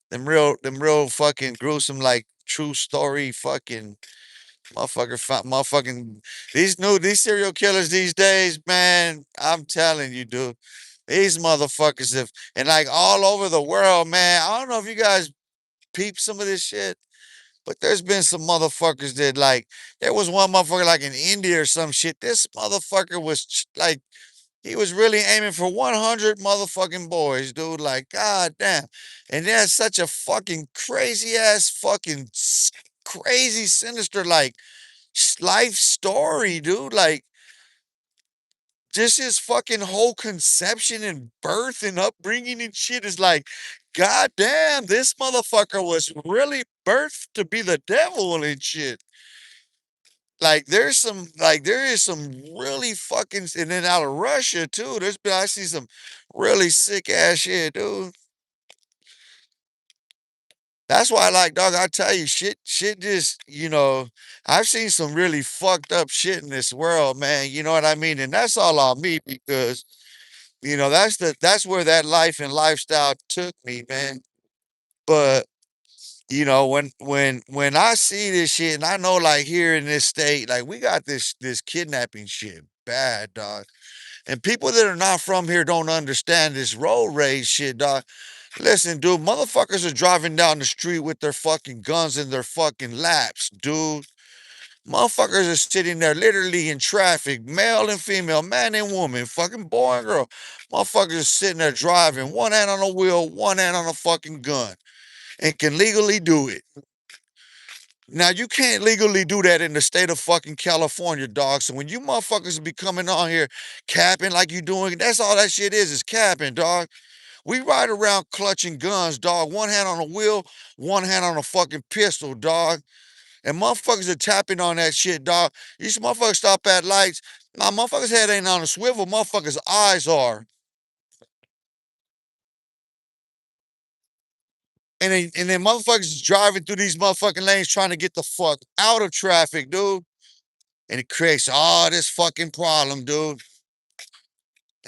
Them real fucking gruesome, like true story fucking motherfucking these serial killers these days, man. I'm telling you, dude. These motherfuckers have and like all over the world, man. I don't know if you guys peep some of this shit, but there's been some motherfuckers that like there was one motherfucker like in India or some shit. This motherfucker was like he was really aiming for 100 motherfucking boys, dude. Like, god damn. And that's such a fucking crazy ass fucking crazy sinister like life story, dude. Like just his fucking whole conception and birth and upbringing and shit is like, god damn, this motherfucker was really birthed to be the devil and shit. Like there is some really fucking and then out of Russia too. I see some really sick ass shit, dude. That's why I like dog. I tell you, shit just, I've seen some really fucked up shit in this world, man. You know what I mean? And that's all on me because that's where that life and lifestyle took me, man. But when I see this shit, and I know like here in this state, like we got this kidnapping shit bad, dog. And people that are not from here don't understand this road rage shit, dog. Listen, dude, motherfuckers are driving down the street with their fucking guns in their fucking laps, dude. Motherfuckers are sitting there literally in traffic, male and female, man and woman, fucking boy and girl. Motherfuckers are sitting there driving, one hand on the wheel, one hand on a fucking gun, and can legally do it. Now you can't legally do that in the state of fucking California, dog. So when you motherfuckers be coming on here capping like you doing, that's all that shit is capping, dog. We ride around clutching guns, dog. One hand on the wheel, one hand on a fucking pistol, dog. And motherfuckers are tapping on that shit, dog. These motherfuckers stop at lights. Nah, motherfuckers' head ain't on a swivel. Motherfuckers' eyes are. And then motherfuckers driving through these motherfucking lanes trying to get the fuck out of traffic, dude. And it creates all this fucking problem, dude.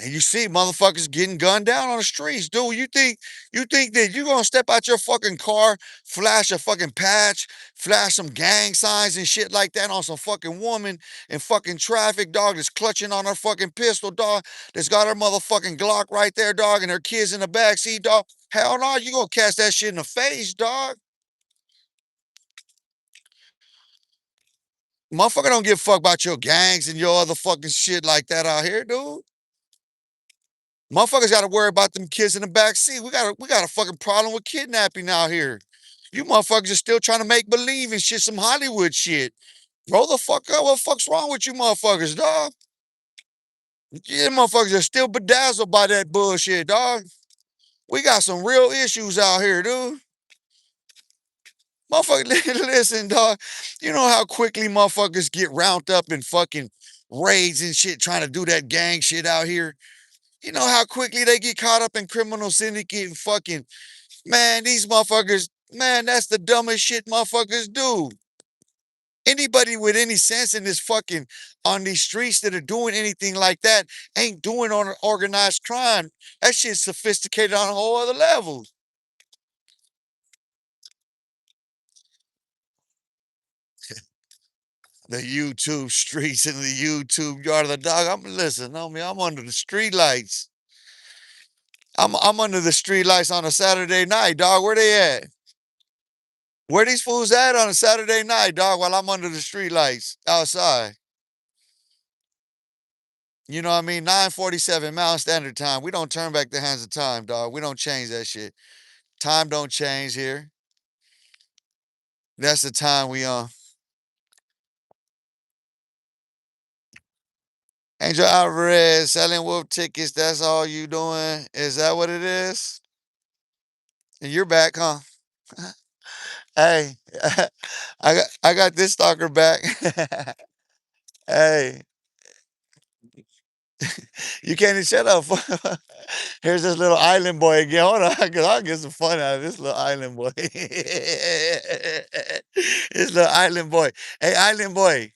And you see motherfuckers getting gunned down on the streets, dude. You think that you gonna step out your fucking car, flash a fucking patch, flash some gang signs and shit like that on some fucking woman in fucking traffic, dog, that's clutching on her fucking pistol, dog, that's got her motherfucking Glock right there, dog, and her kids in the backseat, dog. Hell no, you gonna catch that shit in the face, dog. Motherfucker don't give a fuck about your gangs and your other fucking shit like that out here, dude. Motherfuckers got to worry about them kids in the back seat. We got a fucking problem with kidnapping out here. You motherfuckers are still trying to make believe and shit, some Hollywood shit. Grow the fuck up. What the fuck's wrong with you motherfuckers, dog? Yeah, motherfuckers are still bedazzled by that bullshit, dog. We got some real issues out here, dude. Motherfucker, listen, dog. You know how quickly motherfuckers get rounded up in fucking raids and shit trying to do that gang shit out here? You know how quickly they get caught up in criminal syndicate and fucking, man, these motherfuckers, man, that's the dumbest shit motherfuckers do. Anybody with any sense in this fucking on these streets that are doing anything like that ain't doing on organized crime. That shit's sophisticated on a whole other level. The YouTube streets and the YouTube yard of the dog. I'm listen, homie, I'm under the street lights. I'm under the street lights on a Saturday night, dog. Where they at? Where these fools at on a Saturday night, dog, while I'm under the street lights outside? You know what I mean? 9:47 Mountain Standard Time. We don't turn back the hands of time, dog. We don't change that shit. Time don't change here. That's the time we on. Angel Alvarez selling wolf tickets. That's all you doing. Is that what it is? And you're back, huh? Hey, I got this stalker back. Hey, you can't even shut up. Here's this little island boy again. Hold on, because I'll get some fun out of this little island boy. This little island boy. Hey, island boy.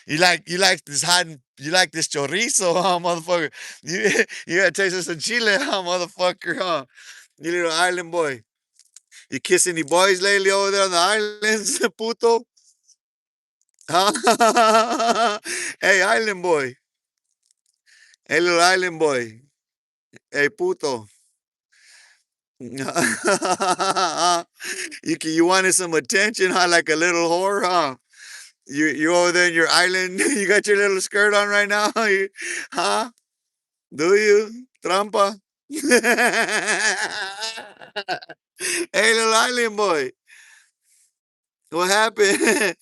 You like this hiding you like this chorizo, huh, motherfucker? You gotta taste of some chile, huh, motherfucker, huh? You little island boy. You kiss any boys lately over there on the islands, puto? Huh? Hey, island boy. Hey, little island boy. Hey, puto. You wanted some attention, huh? Like a little whore, huh? You over there in your island, you got your little skirt on right now, huh? Do you? Trampa? Hey, little island boy, what happened?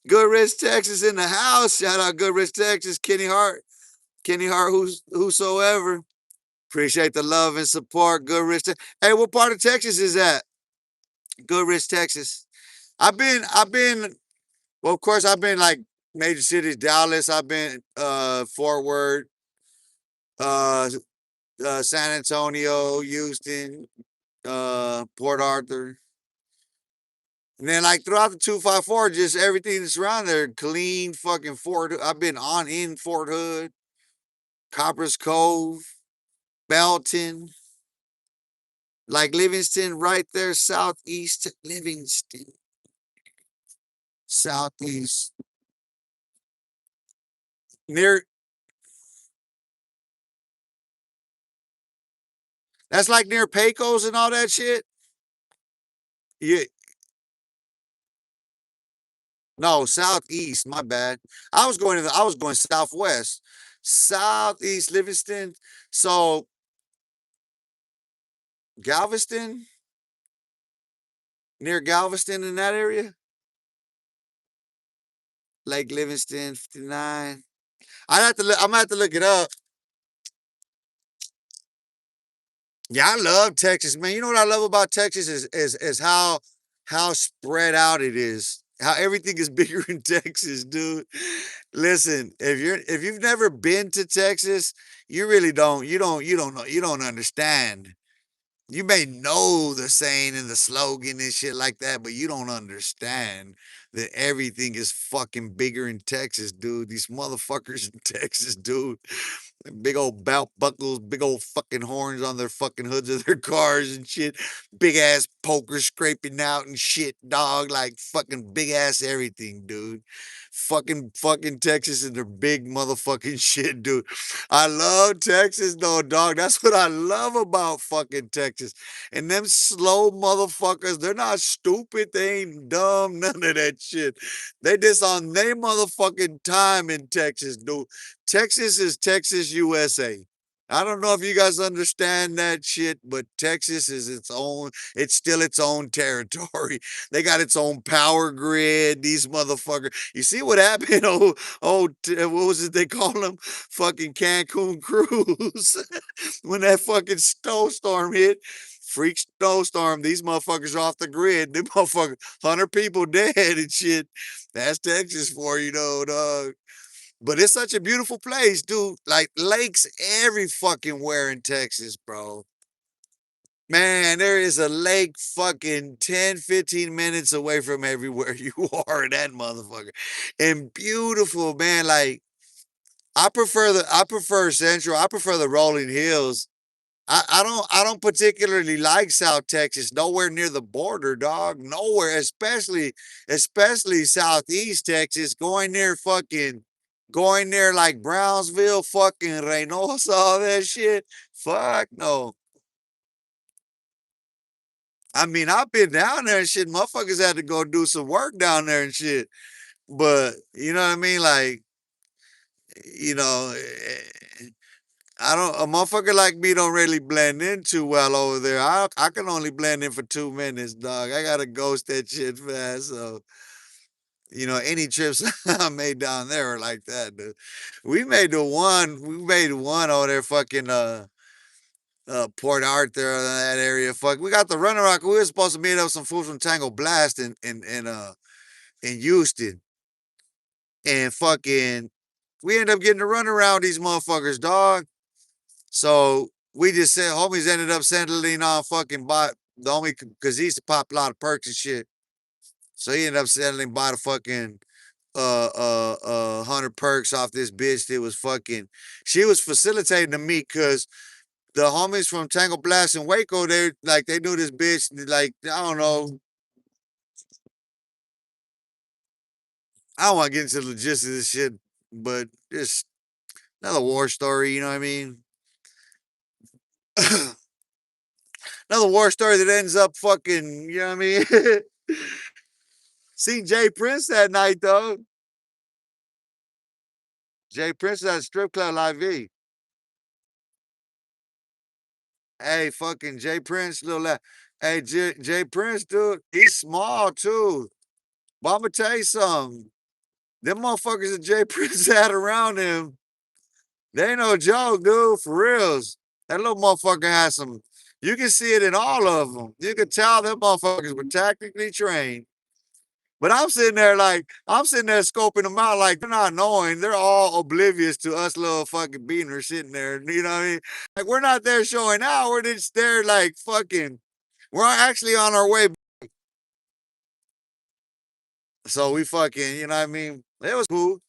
Good Rich Texas in the house. Shout out Good Rich Texas, Kenny Hart, whosoever. Appreciate the love and support, Good Rich. Hey, what part of Texas is that? Good Rich Texas. I've been. Well, of course, I've been like major cities, Dallas. I've been Fort Worth, uh, San Antonio, Houston, Port Arthur. And then like throughout the 254, just everything that's around there, clean fucking Fort. I've been on in Fort Hood, Copper's Cove, Belton, like Livingston, right there, southeast Livingston, southeast. Near that's like near Pecos and all that shit. Yeah, No, southeast. My bad. I was going southwest, southeast Livingston. So Galveston, near Galveston in that area, Lake Livingston, 59. I'm gonna have to look it up. Yeah, I love Texas, man. You know what I love about Texas is how spread out it is. How everything is bigger in Texas, dude. Listen, if you've never been to Texas, you really don't know you don't understand. You may know the saying and the slogan and shit like that, but you don't understand that everything is fucking bigger in Texas, dude. These motherfuckers in Texas, dude. Big old belt buckles, big old fucking horns on their fucking hoods of their cars and shit. Big ass poker scraping out and shit, dog. Like fucking big ass everything, dude. Fucking Texas and their big motherfucking shit, dude. I love Texas though, dog. That's what I love about fucking Texas. And them slow motherfuckers, they're not stupid. They ain't dumb. None of that shit. They just on their motherfucking time in Texas, dude. Texas is Texas, USA. I don't know if you guys understand that shit, but Texas is it's still its own territory. They got its own power grid. These motherfuckers. You see what happened? What was it they call them? Fucking Cancun cruise. When that fucking snowstorm hit, freak snowstorm, these motherfuckers are off the grid. Them motherfuckers, 100 people dead and shit. That's Texas for you, though, dog. But it's such a beautiful place, dude. Like lakes every fucking where in Texas, bro. Man, there is a lake fucking 10, 15 minutes away from everywhere you are in that motherfucker. And beautiful, man. Like I prefer Central. I prefer the rolling hills. I don't particularly like South Texas, nowhere near the border, dog. Nowhere, especially Southeast Texas, going near like Brownsville, fucking Reynosa, all that shit. Fuck no. I mean, I've been down there and shit. Motherfuckers had to go do some work down there and shit. But you know what I mean? Like, you know, I don't a motherfucker like me don't really blend in too well over there. I can only blend in for 2 minutes, dog. I gotta ghost that shit fast. So, any trips I made down there are like that, dude. We made one over there fucking Port Arthur, that area. Fuck, we got the Running Rock. We were supposed to meet up some fools from Tango Blast in Houston, and fucking we end up getting to run around these motherfuckers, dog. So we just said homies ended up settling on fucking bot the homie because he used to pop a lot of perks and shit. So he ended up settling by the fucking 100 perks off this bitch that was fucking she was facilitating the meet because the homies from Tango Blast and Waco, they knew this bitch, like, I don't know. I don't want to get into the logistics of this shit, but just another war story, you know what I mean? Another war story that ends up fucking, you know what I mean? Seen Jay Prince that night though. Jay Prince at a strip club live V. Hey, fucking Jay Prince, hey, Jay Prince, dude, he's small too. But I'm gonna tell you something. Them motherfuckers that Jay Prince had around him, they ain't no joke, dude, for reals. That little motherfucker has some, you can see it in all of them. You can tell them motherfuckers were tactically trained. But I'm sitting there scoping them out like they're not knowing. They're all oblivious to us little fucking beaners sitting there. You know what I mean? Like we're not there showing out. We're just there like fucking, we're actually on our way. So we fucking, you know what I mean? It was cool.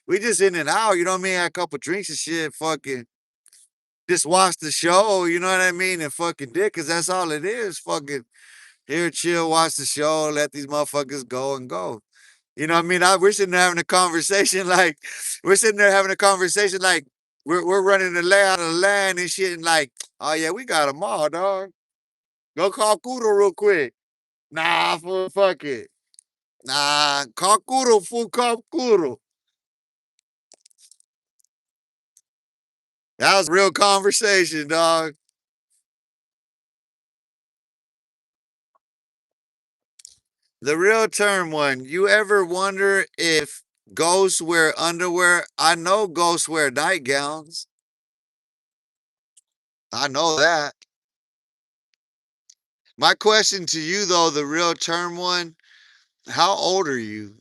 We just in and out, you know what I mean? Had a couple drinks and shit, fucking just watch the show, you know what I mean? And fucking dick, cause that's all it is. Fucking here, chill, watch the show, let these motherfuckers go and go. You know what I mean? We're sitting there having a conversation like we're sitting there having a conversation like we're running the layout of the land and shit and like, oh yeah, we got them all, dog. Go call Kudo real quick. Nah, fuck it. Nah, kakuro, fu kakuro. That was a real conversation, dog. The real term one. You ever wonder if ghosts wear underwear? I know ghosts wear nightgowns. I know that. My question to you, though, the real term one, how old are you?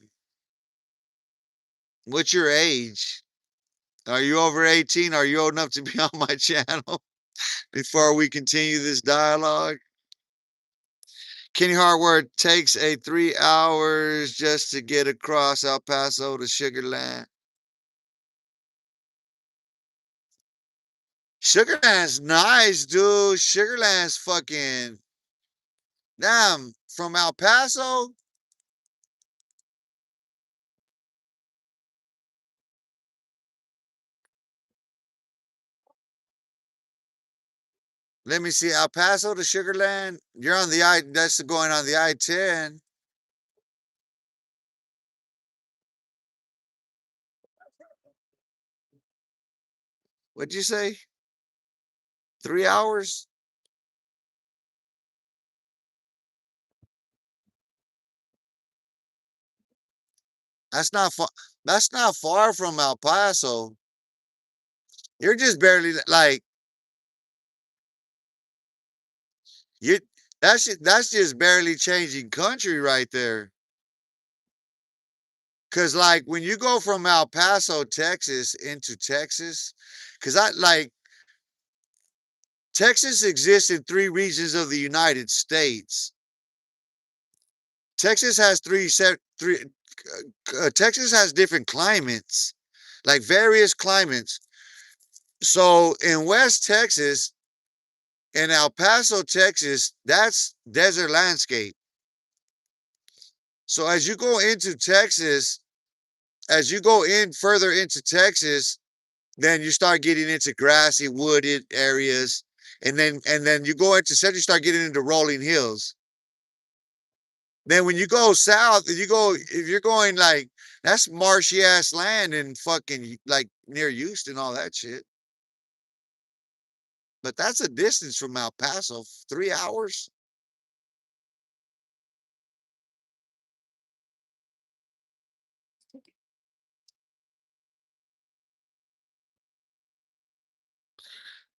What's your age? Are you over 18? Are you old enough to be on my channel before we continue this dialogue? Kenny Hartward takes a 3 hours just to get across El Paso to Sugarland. Sugarland's nice, dude. Sugarland's fucking damn from El Paso. Let me see, El Paso to Sugarland. You're on the I. That's going on the I-10. What'd you say? 3 hours? That's not far. That's not far from El Paso. You're just barely like you. That's just barely changing country right there. Cause like when you go from El Paso, Texas into Texas, cause I like Texas exists in three regions of the United States. Texas has Texas has different climates, like various climates. So in West Texas, in El Paso, Texas, that's desert landscape. So as you go into Texas, as you go in further into Texas, then you start getting into grassy, wooded areas, and then you go into Central, you start getting into rolling hills. Then when you go south, if you go, if you're going like that's marshy ass land and fucking like near Houston, all that shit. But that's a distance from El Paso, 3 hours.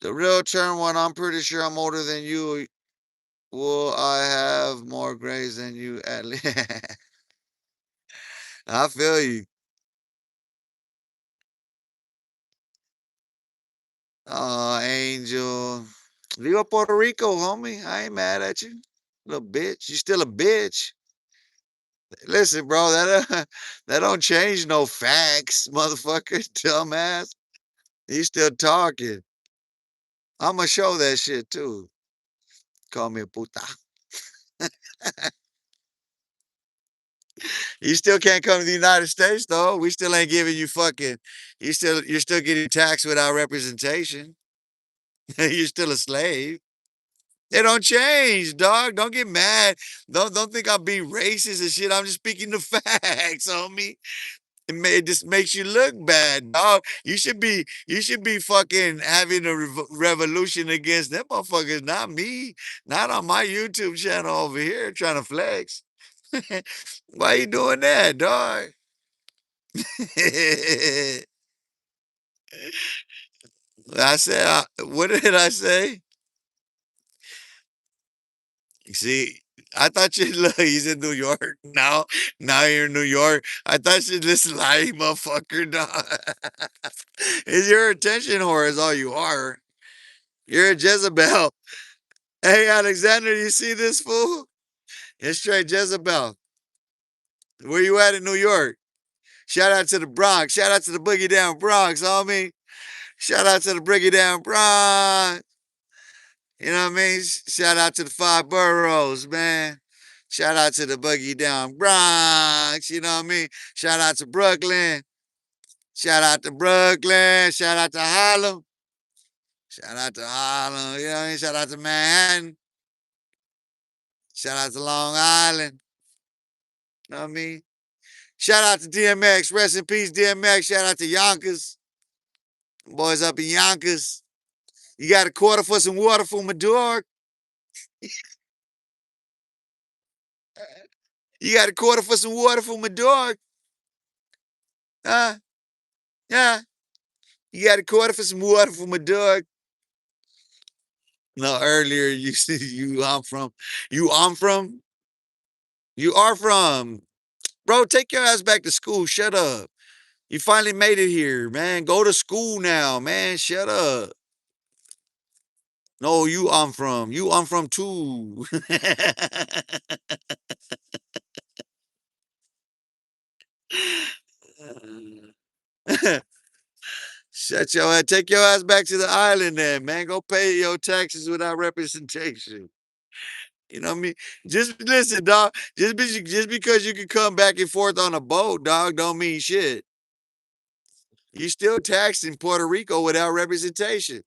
The real term one, I'm pretty sure I'm older than you. Will I have more grades than you at least? I feel you. Angel. Viva Puerto Rico, homie. I ain't mad at you. Little bitch. You still a bitch. Listen, bro, that don't change no facts, motherfucker, dumbass. You still talking. I'ma show that shit too. Call me a puta. You still can't come to the United States though. We still ain't giving you fucking you're still getting taxed without representation. You're still a slave. It don't change, dog. Don't get mad. Don't think I'm being racist and shit. I'm just speaking the facts, homie. It just makes you look bad, dog. You should be fucking having a revolution against them motherfuckers, not me. Not on my YouTube channel over here trying to flex. Why you doing that, dog? I said, what did I say? See, I thought you look. He's in New York now. Now you're in New York. I thought you this lying motherfucker. Dog. Is your attention whore? Is all you are. You're a Jezebel. Hey, Alexander, you see this fool? It's straight Jezebel. Where you at in New York? Shout out to the Bronx. Shout out to the Boogie Down Bronx, homie. Shout out to the Boogie Down Bronx. You know what I mean? Shout out to the five boroughs, man. Shout out to the Boogie Down Bronx. You know what I mean? Shout out to Brooklyn. Shout out to Brooklyn. Shout out to Harlem. Shout out to Harlem. You know what I mean? Shout out to Manhattan. Shout out to Long Island. Know what I mean? Shout out to DMX. Rest in peace, DMX. Shout out to Yonkers. Boys up in Yonkers. You got a quarter for some water for my dog? You got a quarter for some water for my dog? Huh? Yeah. You got a quarter for some water for my dog? No, earlier you said you you are from. Bro, take your ass back to school. Shut up. You finally made it here, man. Go to school now, man. Shut up. No, you I'm from. You I'm from too. Shut your ass. Take your ass back to the island then, man. Go pay your taxes without representation. You know what I mean? Just listen, dog. Just because you can come back and forth on a boat, dog, don't mean shit. You still taxed in Puerto Rico without representation.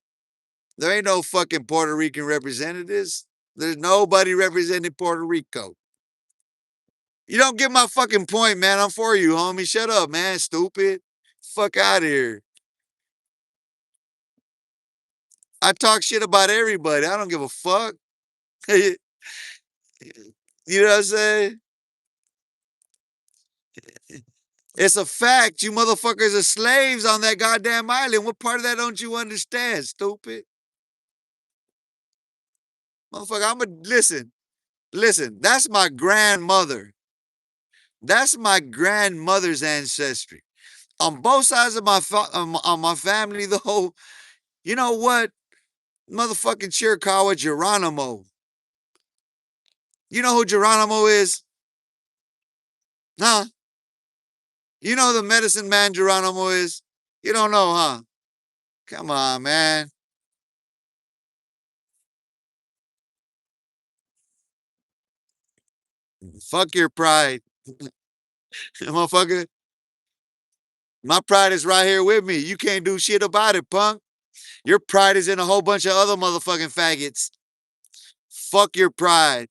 There ain't no fucking Puerto Rican representatives. There's nobody representing Puerto Rico. You don't get my fucking point, man. I'm for you, homie. Shut up, man. Stupid. Fuck out of here. I talk shit about everybody. I don't give a fuck. You know what I'm saying? It's a fact. You motherfuckers are slaves on that goddamn island. What part of that don't you understand, stupid? Motherfucker, I'm a listen. Listen, that's my grandmother. That's my grandmother's ancestry. On both sides of on my family, though, you know what? Motherfucking Chiricahua Geronimo. You know who Geronimo is? Huh? You know who the medicine man Geronimo is? You don't know, huh? Come on, man. Fuck your pride. Motherfucker, my pride is right here with me. You can't do shit about it, punk. Your pride is in a whole bunch of other motherfucking faggots. Fuck your pride.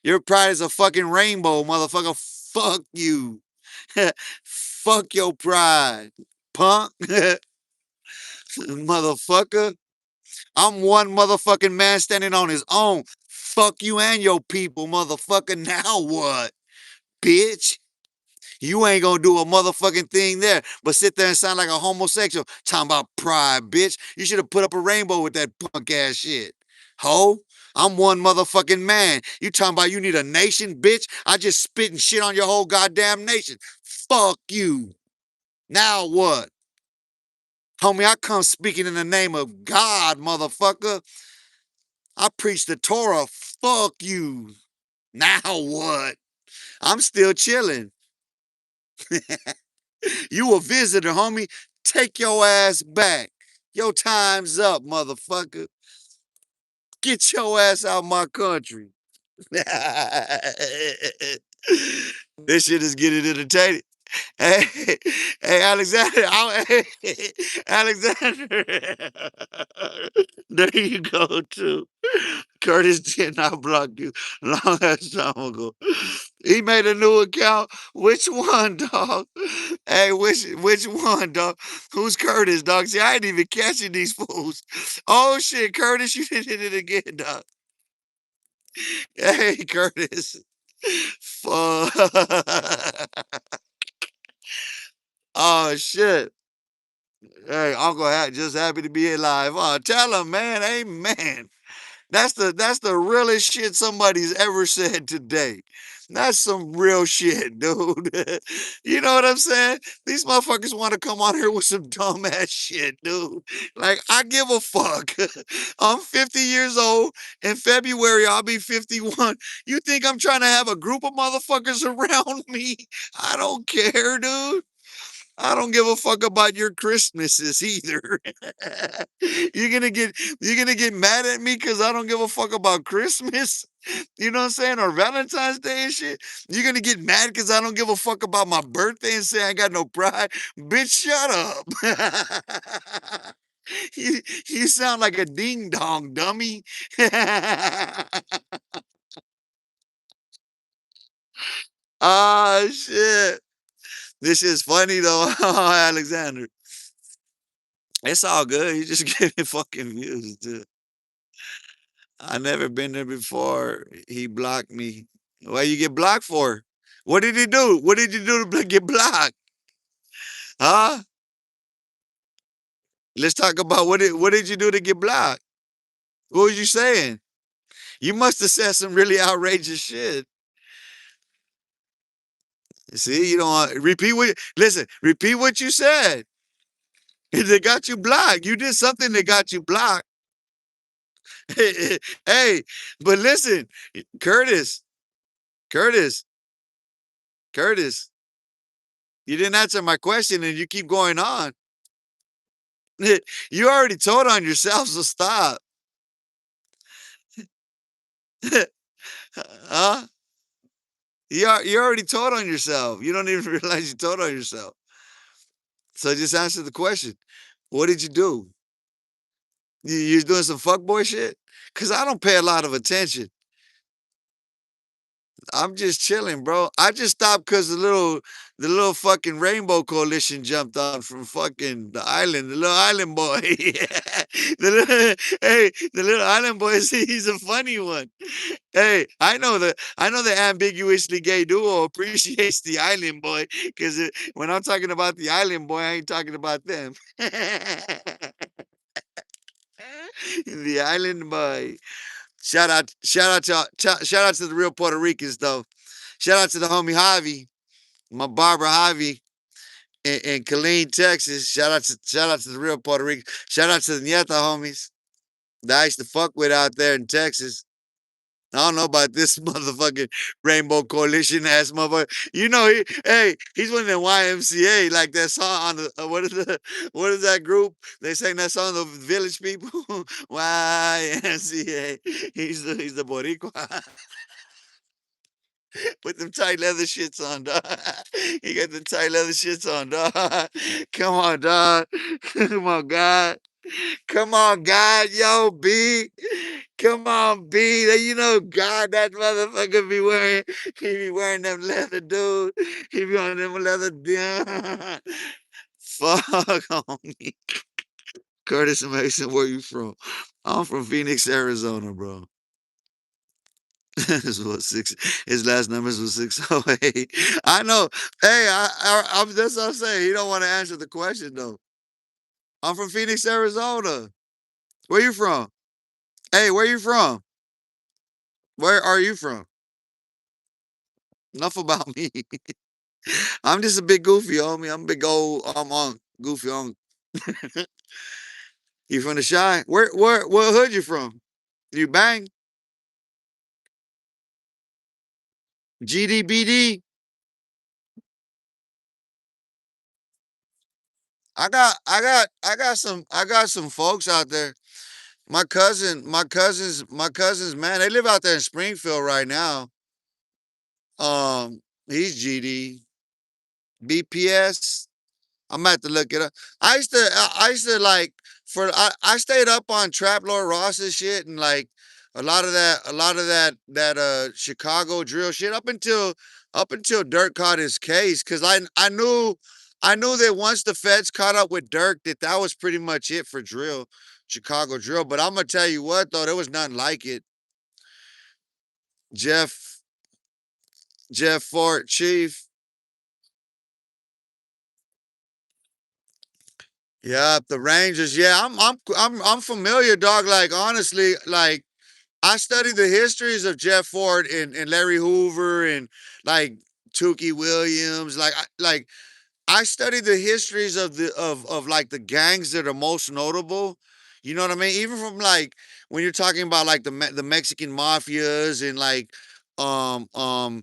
Your pride is a fucking rainbow, motherfucker. Fuck you. Fuck your pride, punk. Motherfucker. I'm one motherfucking man standing on his own. Fuck you and your people, motherfucker. Now what, bitch? You ain't gonna do a motherfucking thing there, but sit there and sound like a homosexual. Talking about pride, bitch. You should have put up a rainbow with that punk ass shit. Ho, I'm one motherfucking man. You talking about you need a nation, bitch? I just spitting shit on your whole goddamn nation. Fuck you. Now what? Homie, I come speaking in the name of God, motherfucker. I preach the Torah. Fuck you. Now what? I'm still chilling. You a visitor, homie. Take your ass back. Your time's up, motherfucker. Get your ass out my country. This shit is getting entertaining. Hey, hey, Alexander. Alexander. There you go, too. Curtis did not block you long ass time ago. He made a new account. Which one, dog? Hey, which one, dog? Who's Curtis, dog? See, I ain't even catching these fools. Oh shit, Curtis, you did it again, dog. Hey, Curtis. Fuck. Oh shit. Hey, Uncle Hat just happy to be alive. Oh, tell him, man. Amen. That's the realest shit somebody's ever said today. That's some real shit, dude. You know what I'm saying? These motherfuckers want to come on here with some dumbass shit, dude. Like, I give a fuck. I'm 50 years old. In February, I'll be 51. You think I'm trying to have a group of motherfuckers around me? I don't care, dude. I don't give a fuck about your Christmases either. You're gonna get mad at me because I don't give a fuck about Christmas. You know what I'm saying? Or Valentine's Day and shit. You're gonna get mad because I don't give a fuck about my birthday and say I got no pride. Bitch, shut up. You sound like a ding dong, dummy. Ah, shit. This is funny though, Alexander. It's all good. You just getting fucking views, dude. I never been there before. He blocked me. Why you get blocked for? What did he do? What did you do to get blocked? Huh? Let's talk about what did you do to get blocked? What was you saying? You must have said some really outrageous shit. See, you don't repeat what listen, repeat what you said. They got you blocked. You did something that got you blocked. Hey, but listen, Curtis, Curtis, Curtis, you didn't answer my question and you keep going on. You already told on yourself, so stop. Huh? You already told on yourself. You don't even realize you told on yourself. So just answer the question. What did you do? You're doing some fuckboy shit? Cause I don't pay a lot of attention. I'm just chilling, bro. I just stopped because the little fucking Rainbow Coalition jumped on from fucking the island, the little island boy. Yeah. The little island boy, he's a funny one. Hey, I know the ambiguously gay duo appreciates the island boy because when I'm talking about the island boy, I ain't talking about them. The island boy. Shout out to the real Puerto Ricans though. Shout out to the homie Javi, my barber Javi in Killeen, Texas. Shout out to the real Puerto Rican. Shout out to the Nieta homies that I used to fuck with out there in Texas. I don't know about this motherfucking Rainbow Coalition ass motherfucker. He's one of the YMCA, like that song on the what is that group? They sang that song, the Village People. YMCA. He's the Boricua with them tight leather shits on, dog. He got the tight leather shits on, dog. Come on, dog. Come on, God. Come on, God, yo, B. Come on, B. God, that motherfucker he be wearing them leather, dude. He be on them leather, dude. Fuck on me. Curtis Mason, where you from? I'm from Phoenix, Arizona, bro. This was six. His last numbers was 608. I know. Hey, that's what I'm saying. He don't want to answer the question though. I'm from Phoenix, Arizona. Where you from? Hey, where you from? Where are you from? Enough about me. I'm just a big goofy, homie. I'm big old. I'm on goofy on. You from the shy? Where what hood you from? You bang? GDBD? I got some folks out there. My cousins, man, they live out there in Springfield right now. He's GD. BPS. I'm about to look it up. I used to like I stayed up on Trap Lord Ross's shit and like a lot of that Chicago drill shit up until Dirk caught his case because I knew that once the feds caught up with Dirk that was pretty much it for drill, Chicago drill. But I'm gonna tell you what though, there was nothing like it. Jeff Jeff Fort Chief. Yeah, the Rangers. Yeah, I'm familiar, dog. Like honestly, like I studied the histories of Jeff Ford and Larry Hoover and like Tukey Williams. I studied the histories of like the gangs that are most notable. You know what I mean? Even from like when you're talking about like the Mexican mafias and like um um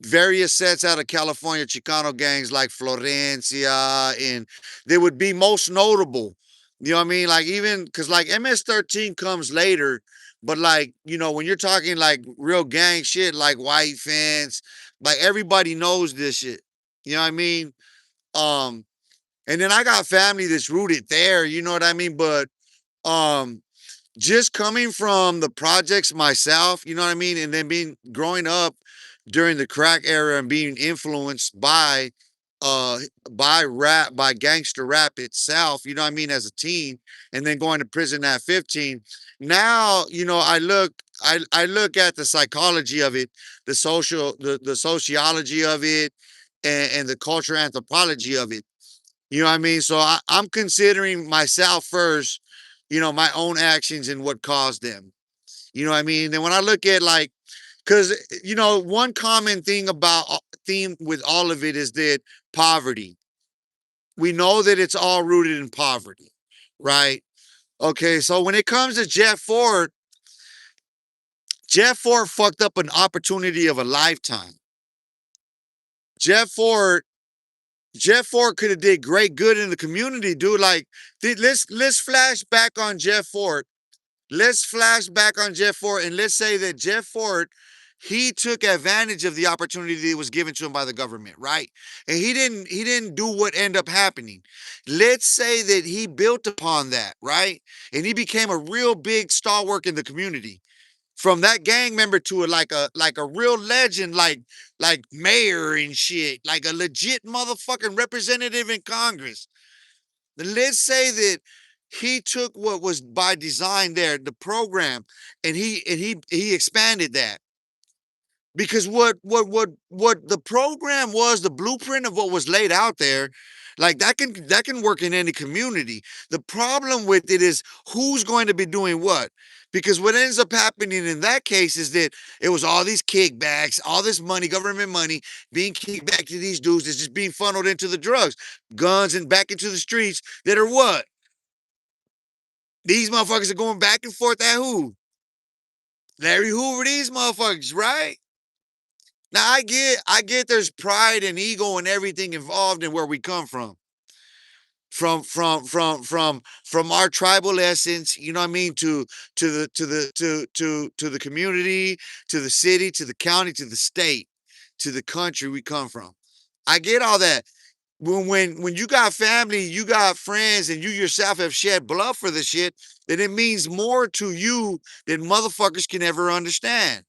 various sets out of California Chicano gangs like Florencia, and they would be most notable. You know what I mean? Like even because like MS-13 comes later, but like when you're talking like real gang shit like White Fence, like everybody knows this shit. You know what I mean? Um, and then I got family that's rooted there. You know what I mean? But um, just coming from the projects myself, you know what I mean, and then being growing up during the crack era and being influenced uh rap, by gangster rap itself, you know what I mean, as a teen, and then going to prison at 15. Now, I look at the psychology of it, the sociology of it, and the culture anthropology of it. You know what I mean? So I'm considering myself first, my own actions and what caused them. You know what I mean? Then when I look at, like, because one common theme with all of it is that poverty. We know that it's all rooted in poverty, right? Okay, so when it comes to Jeff Ford fucked up an opportunity of a lifetime. Jeff Ford, Jeff Ford could have did great good in the community, dude. Like, let's flash back on Jeff Ford. Let's flash back on Jeff Ford, and let's say that Jeff Ford, he took advantage of the opportunity that was given to him by the government, right? And he didn't do what ended up happening. Let's say that he built upon that, right? And he became a real big stalwart in the community. From that gang member to a real legend, like mayor and shit, like a legit motherfucking representative in Congress. Let's say that he took what was by design there, the program, and he expanded that. Because what the program was, the blueprint of what was laid out there, like, that can work in any community. The problem with it is who's going to be doing what. Because what ends up happening in that case is that it was all these kickbacks, all this money, government money, being kicked back to these dudes that's just being funneled into the drugs, guns, and back into the streets, that are what? These motherfuckers are going back and forth at who? Larry Hoover, these motherfuckers, right? Now I get there's pride and ego and everything involved in where we come from. From our tribal essence, you know what I mean, to the community, to the city, to the county, to the state, to the country we come from. I get all that. When you got family, you got friends, and you yourself have shed blood for the shit, then it means more to you than motherfuckers can ever understand.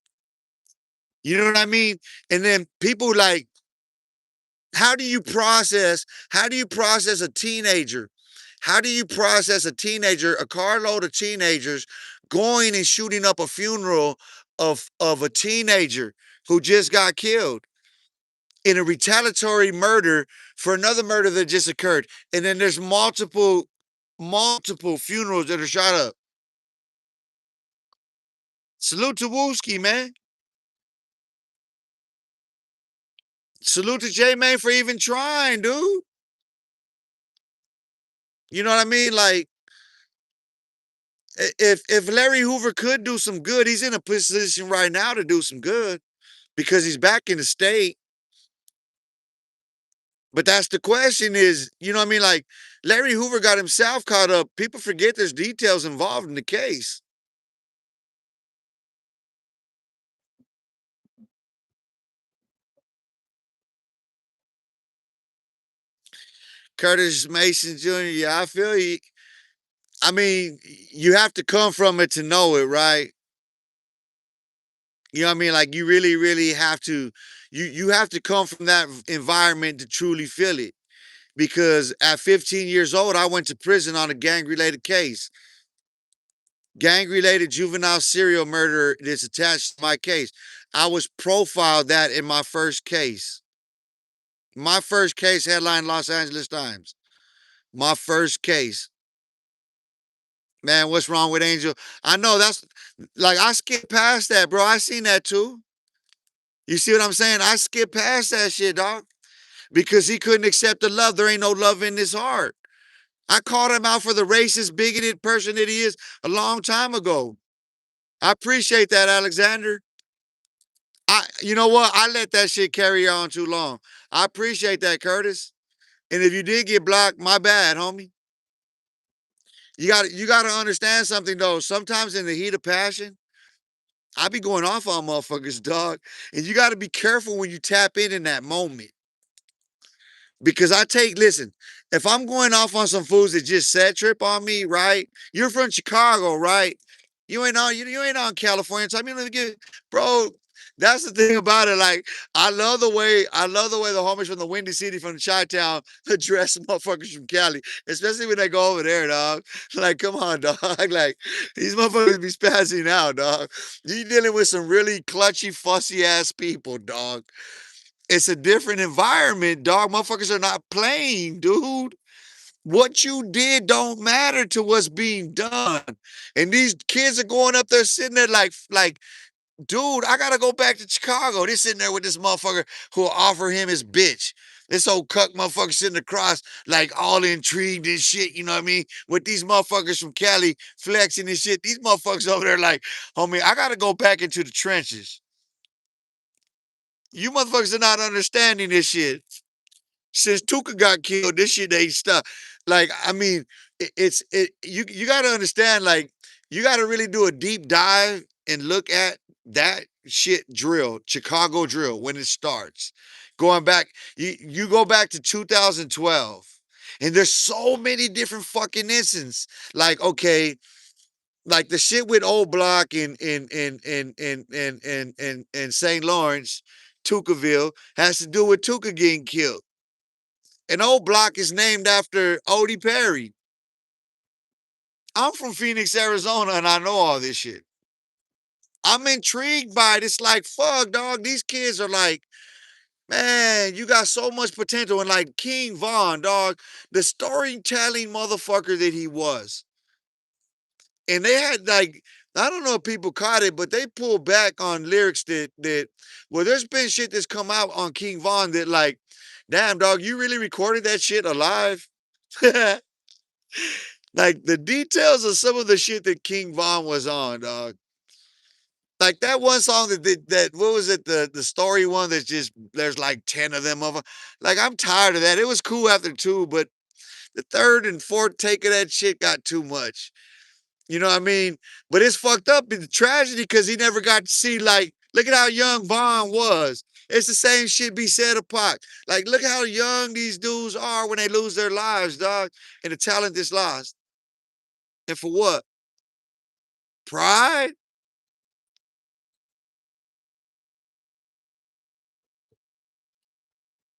You know what I mean? And then people, like, how do you process a teenager? How do you process a carload of teenagers going and shooting up a funeral of a teenager who just got killed in a retaliatory murder for another murder that just occurred? And then there's multiple funerals that are shot up. Salute to Wooski, man. Salute to J Main for even trying, dude. You know what I mean? Like, if Larry Hoover could do some good, he's in a position right now to do some good because he's back in the state. But that's the question is, you know what I mean? Like, Larry Hoover got himself caught up. People forget there's details involved in the case. Curtis Mason Jr., yeah, I feel you. I mean, you have to come from it to know it, right? You know what I mean? Like, you really, really have to, you have to come from that environment to truly feel it. Because at 15 years old, I went to prison on a gang related case. Gang related juvenile serial murder that's attached to my case. I was profiled that in my first case. My first case, headline Los Angeles Times. My first case. Man, what's wrong with Angel? I know that's, like, I skipped past that, bro. I seen that too. You see what I'm saying? I skipped past that shit, dog. Because he couldn't accept the love. There ain't no love in his heart. I called him out for the racist, bigoted person that he is a long time ago. I appreciate that, Alexander. You know what? I let that shit carry on too long. I appreciate that, Curtis. And if you did get blocked, my bad, homie. You got to understand something though. Sometimes in the heat of passion, I be going off on motherfuckers, dog. And you got to be careful when you tap in that moment. Because listen, if I'm going off on some fools that just set trip on me, right? You're from Chicago, right? You ain't on California. So I mean, let me get, bro. That's the thing about it. Like, I love the way the homies from the Windy City from Chi-Town address motherfuckers from Cali, especially when they go over there, dog. Like, come on, dog. Like, these motherfuckers be spazzing out, dog. You dealing with some really clutchy, fussy ass people, dog. It's a different environment, dog. Motherfuckers are not playing, dude. What you did don't matter to what's being done. And these kids are going up there sitting there like, dude, I gotta go back to Chicago. They're sitting there with this motherfucker who'll offer him his bitch. This old cuck motherfucker sitting across, like all intrigued and shit, you know what I mean? With these motherfuckers from Cali flexing and shit. These motherfuckers over there like, homie, I gotta go back into the trenches. You motherfuckers are not understanding this shit. Since Tuka got killed, this shit ain't stuff. Like, I mean, you gotta understand, like, you gotta really do a deep dive and look at that shit drill, Chicago drill, when it starts. Going back, you go back to 2012, and there's so many different fucking instances. Like, okay, like the shit with Old Block in St. Lawrence, Tukaville, has to do with Tuka getting killed. An old block is named after Odie Perry. I'm from Phoenix, Arizona, and I know all this shit. I'm intrigued by it. It's like, fuck, dog. These kids are like, man, you got so much potential. And like King Von, dog, the storytelling motherfucker that he was. And they had like, I don't know if people caught it, but they pulled back on lyrics that well, there's been shit that's come out on King Von that like, damn, dog, you really recorded that shit alive? Like the details of some of the shit that King Von was on, dog. Like that one song that what was it, the story one that's just there's like 10 of them of. Like, I'm tired of that. It was cool after two, but the third and fourth take of that shit got too much. You know what I mean? But it's fucked up in the tragedy because he never got to see, like, look at how young Von was. It's the same shit be said of Pac. Like, look how young these dudes are when they lose their lives, dog, and the talent that's lost. And for what? Pride?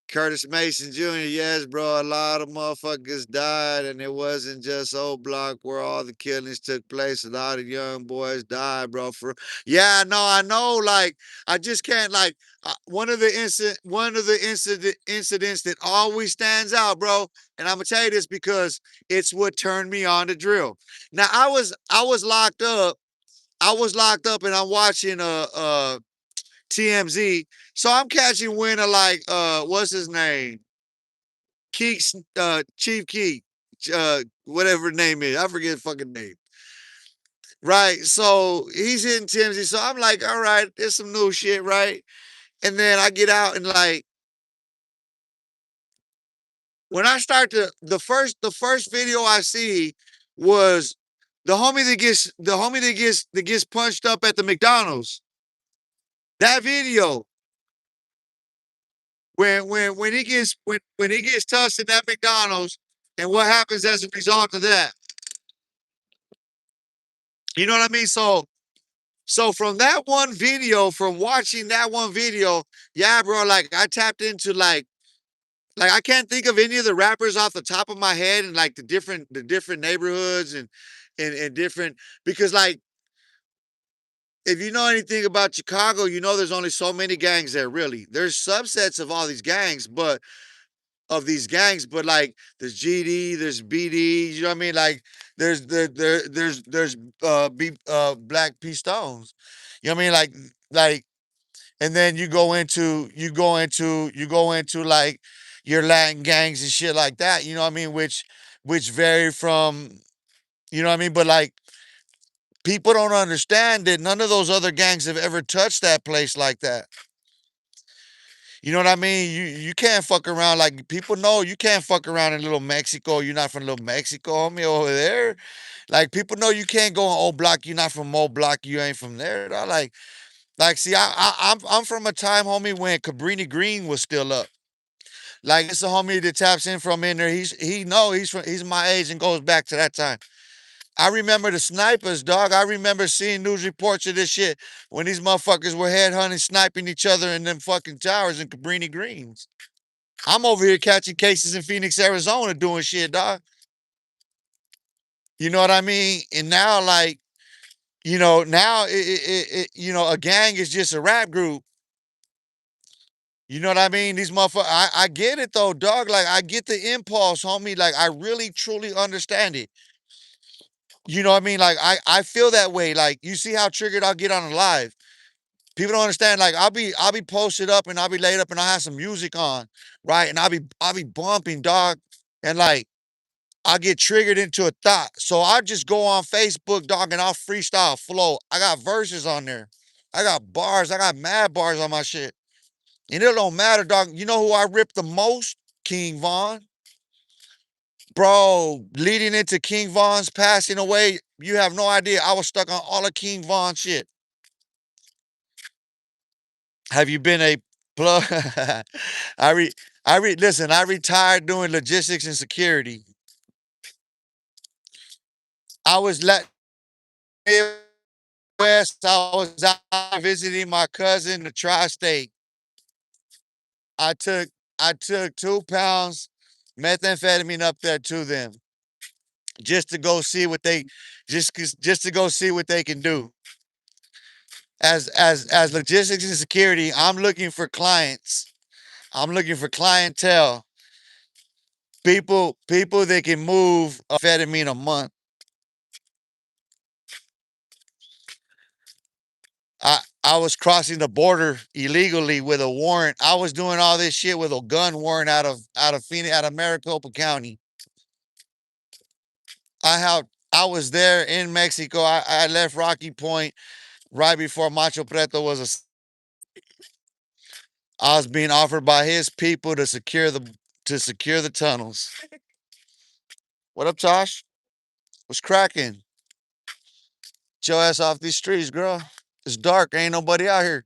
Curtis Mason Jr., yes, bro. A lot of motherfuckers died, and it wasn't just Old Block where all the killings took place. A lot of young boys died, bro. For yeah, no, I know. Like, I just can't. Like, one of the incidents that always stands out, bro. And I'm gonna tell you this because it's what turned me on to drill. Now, I was locked up. I was locked up, and I'm watching TMZ. So I'm catching wind of like what's his name? Keek Chief Keek, whatever his name is. I forget his fucking name. Right. So he's hitting TMZ. So I'm like, all right, there's some new shit, right? And then I get out and like when I start to the first video I see was the homie that gets punched up at the McDonald's. That video when he gets touched in that McDonald's and what happens as a result of that. You know what I mean? So from that one video, from watching that one video, yeah, bro, like I tapped into like I can't think of any of the rappers off the top of my head and like the different neighborhoods and different because like if you know anything about Chicago, you know there's only so many gangs there, really. There's subsets of all these gangs, but like there's GD, there's BD, you know what I mean? Like there's Black P Stones. You know what I mean? Like and then you go into like your Latin gangs and shit like that, you know what I mean? Which vary from you know what I mean? But like people don't understand that none of those other gangs have ever touched that place like that. You know what I mean? You can't fuck around like people know you can't fuck around in little Mexico. You're not from little Mexico, homie, over there. Like people know you can't go on old block. You're not from old block. You ain't from there. Dawg. Like see, I'm from a time, homie, when Cabrini Green was still up. Like it's a homie that taps in from in there. He's my age and goes back to that time. I remember the snipers, dog. I remember seeing news reports of this shit when these motherfuckers were headhunting, sniping each other in them fucking towers in Cabrini Greens. I'm over here catching cases in Phoenix, Arizona, doing shit, dog. You know what I mean? And now, like, now a gang is just a rap group. You know what I mean? These motherfuckers, I get it though, dog. Like, I get the impulse, homie. Like, I really, truly understand it. You know what I mean? Like, I feel that way. Like, you see how triggered I'll get on a live. People don't understand. Like, I'll be posted up and I'll be laid up and I'll have some music on, right? And I'll be bumping, dog. And like, I get triggered into a thought. So I just go on Facebook, dog, and I'll freestyle flow. I got verses on there. I got bars. I got mad bars on my shit. And it don't matter, dog. You know who I rip the most? King Von. Bro, leading into King Von's passing away, you have no idea. I was stuck on all of King Von shit. Have you been a plug? I re listen, I retired doing logistics and security. I was let West. I was out visiting my cousin, the tri-state. I took I took 2 pounds methamphetamine up there to them just to go see what they just to go see what they can do. As logistics and security, I'm looking for clients. I'm looking for clientele. People that can move amphetamine a month. I was crossing the border illegally with a warrant. I was doing all this shit with a gun warrant out of Phoenix, out of Maricopa County. I was there in Mexico. I left Rocky Point right before Macho Preto was a. I was being offered by his people to secure the tunnels. What up, Tosh? What's cracking? Get your ass off these streets, girl. It's dark. Ain't nobody out here.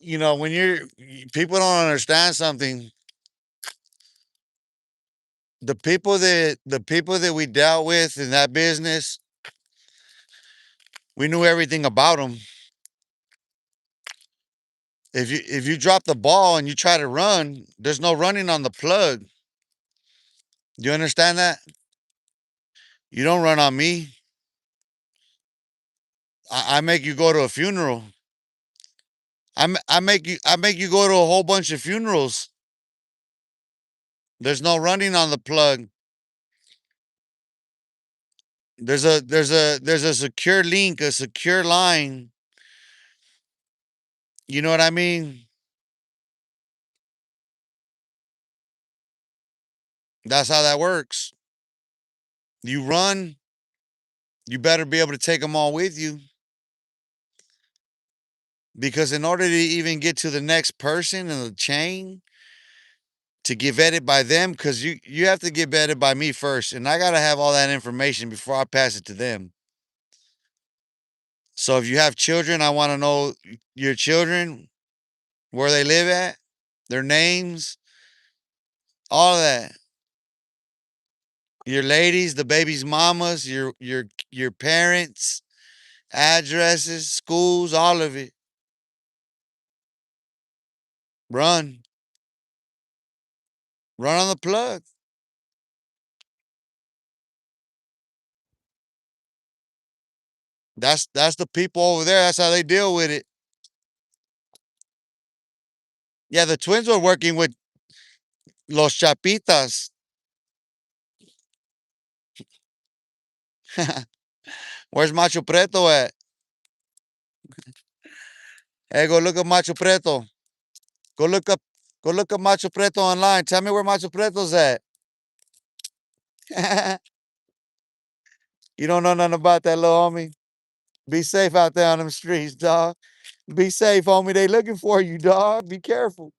When people don't understand something. The people that we dealt with in that business, we knew everything about them. If you drop the ball and you try to run, there's no running on the plug. Do you understand that? You don't run on me. I make you go to a funeral. I make you go to a whole bunch of funerals. There's no running on the plug. There's a secure link, a secure line. You know what I mean? That's how that works. You run, you better be able to take them all with you. Because in order to even get to the next person in the chain, to get vetted by them, because you have to get vetted by me first. And I gotta have all that information before I pass it to them. So if you have children, I want to know your children, where they live at, their names, all of that. Your ladies, the baby's mamas, your parents, addresses, schools, all of it. Run. Run on the plug. That's the people over there. That's how they deal with it. Yeah, the twins were working with Los Chapitas. Where's Macho Preto at? Hey, go look up Macho Preto. Go look up go look up Macho Preto online. Tell me where Macho Preto's at. You don't know nothing about that little homie. Be safe out there on them streets, dog. Be safe, homie. They looking for you, dog. Be careful.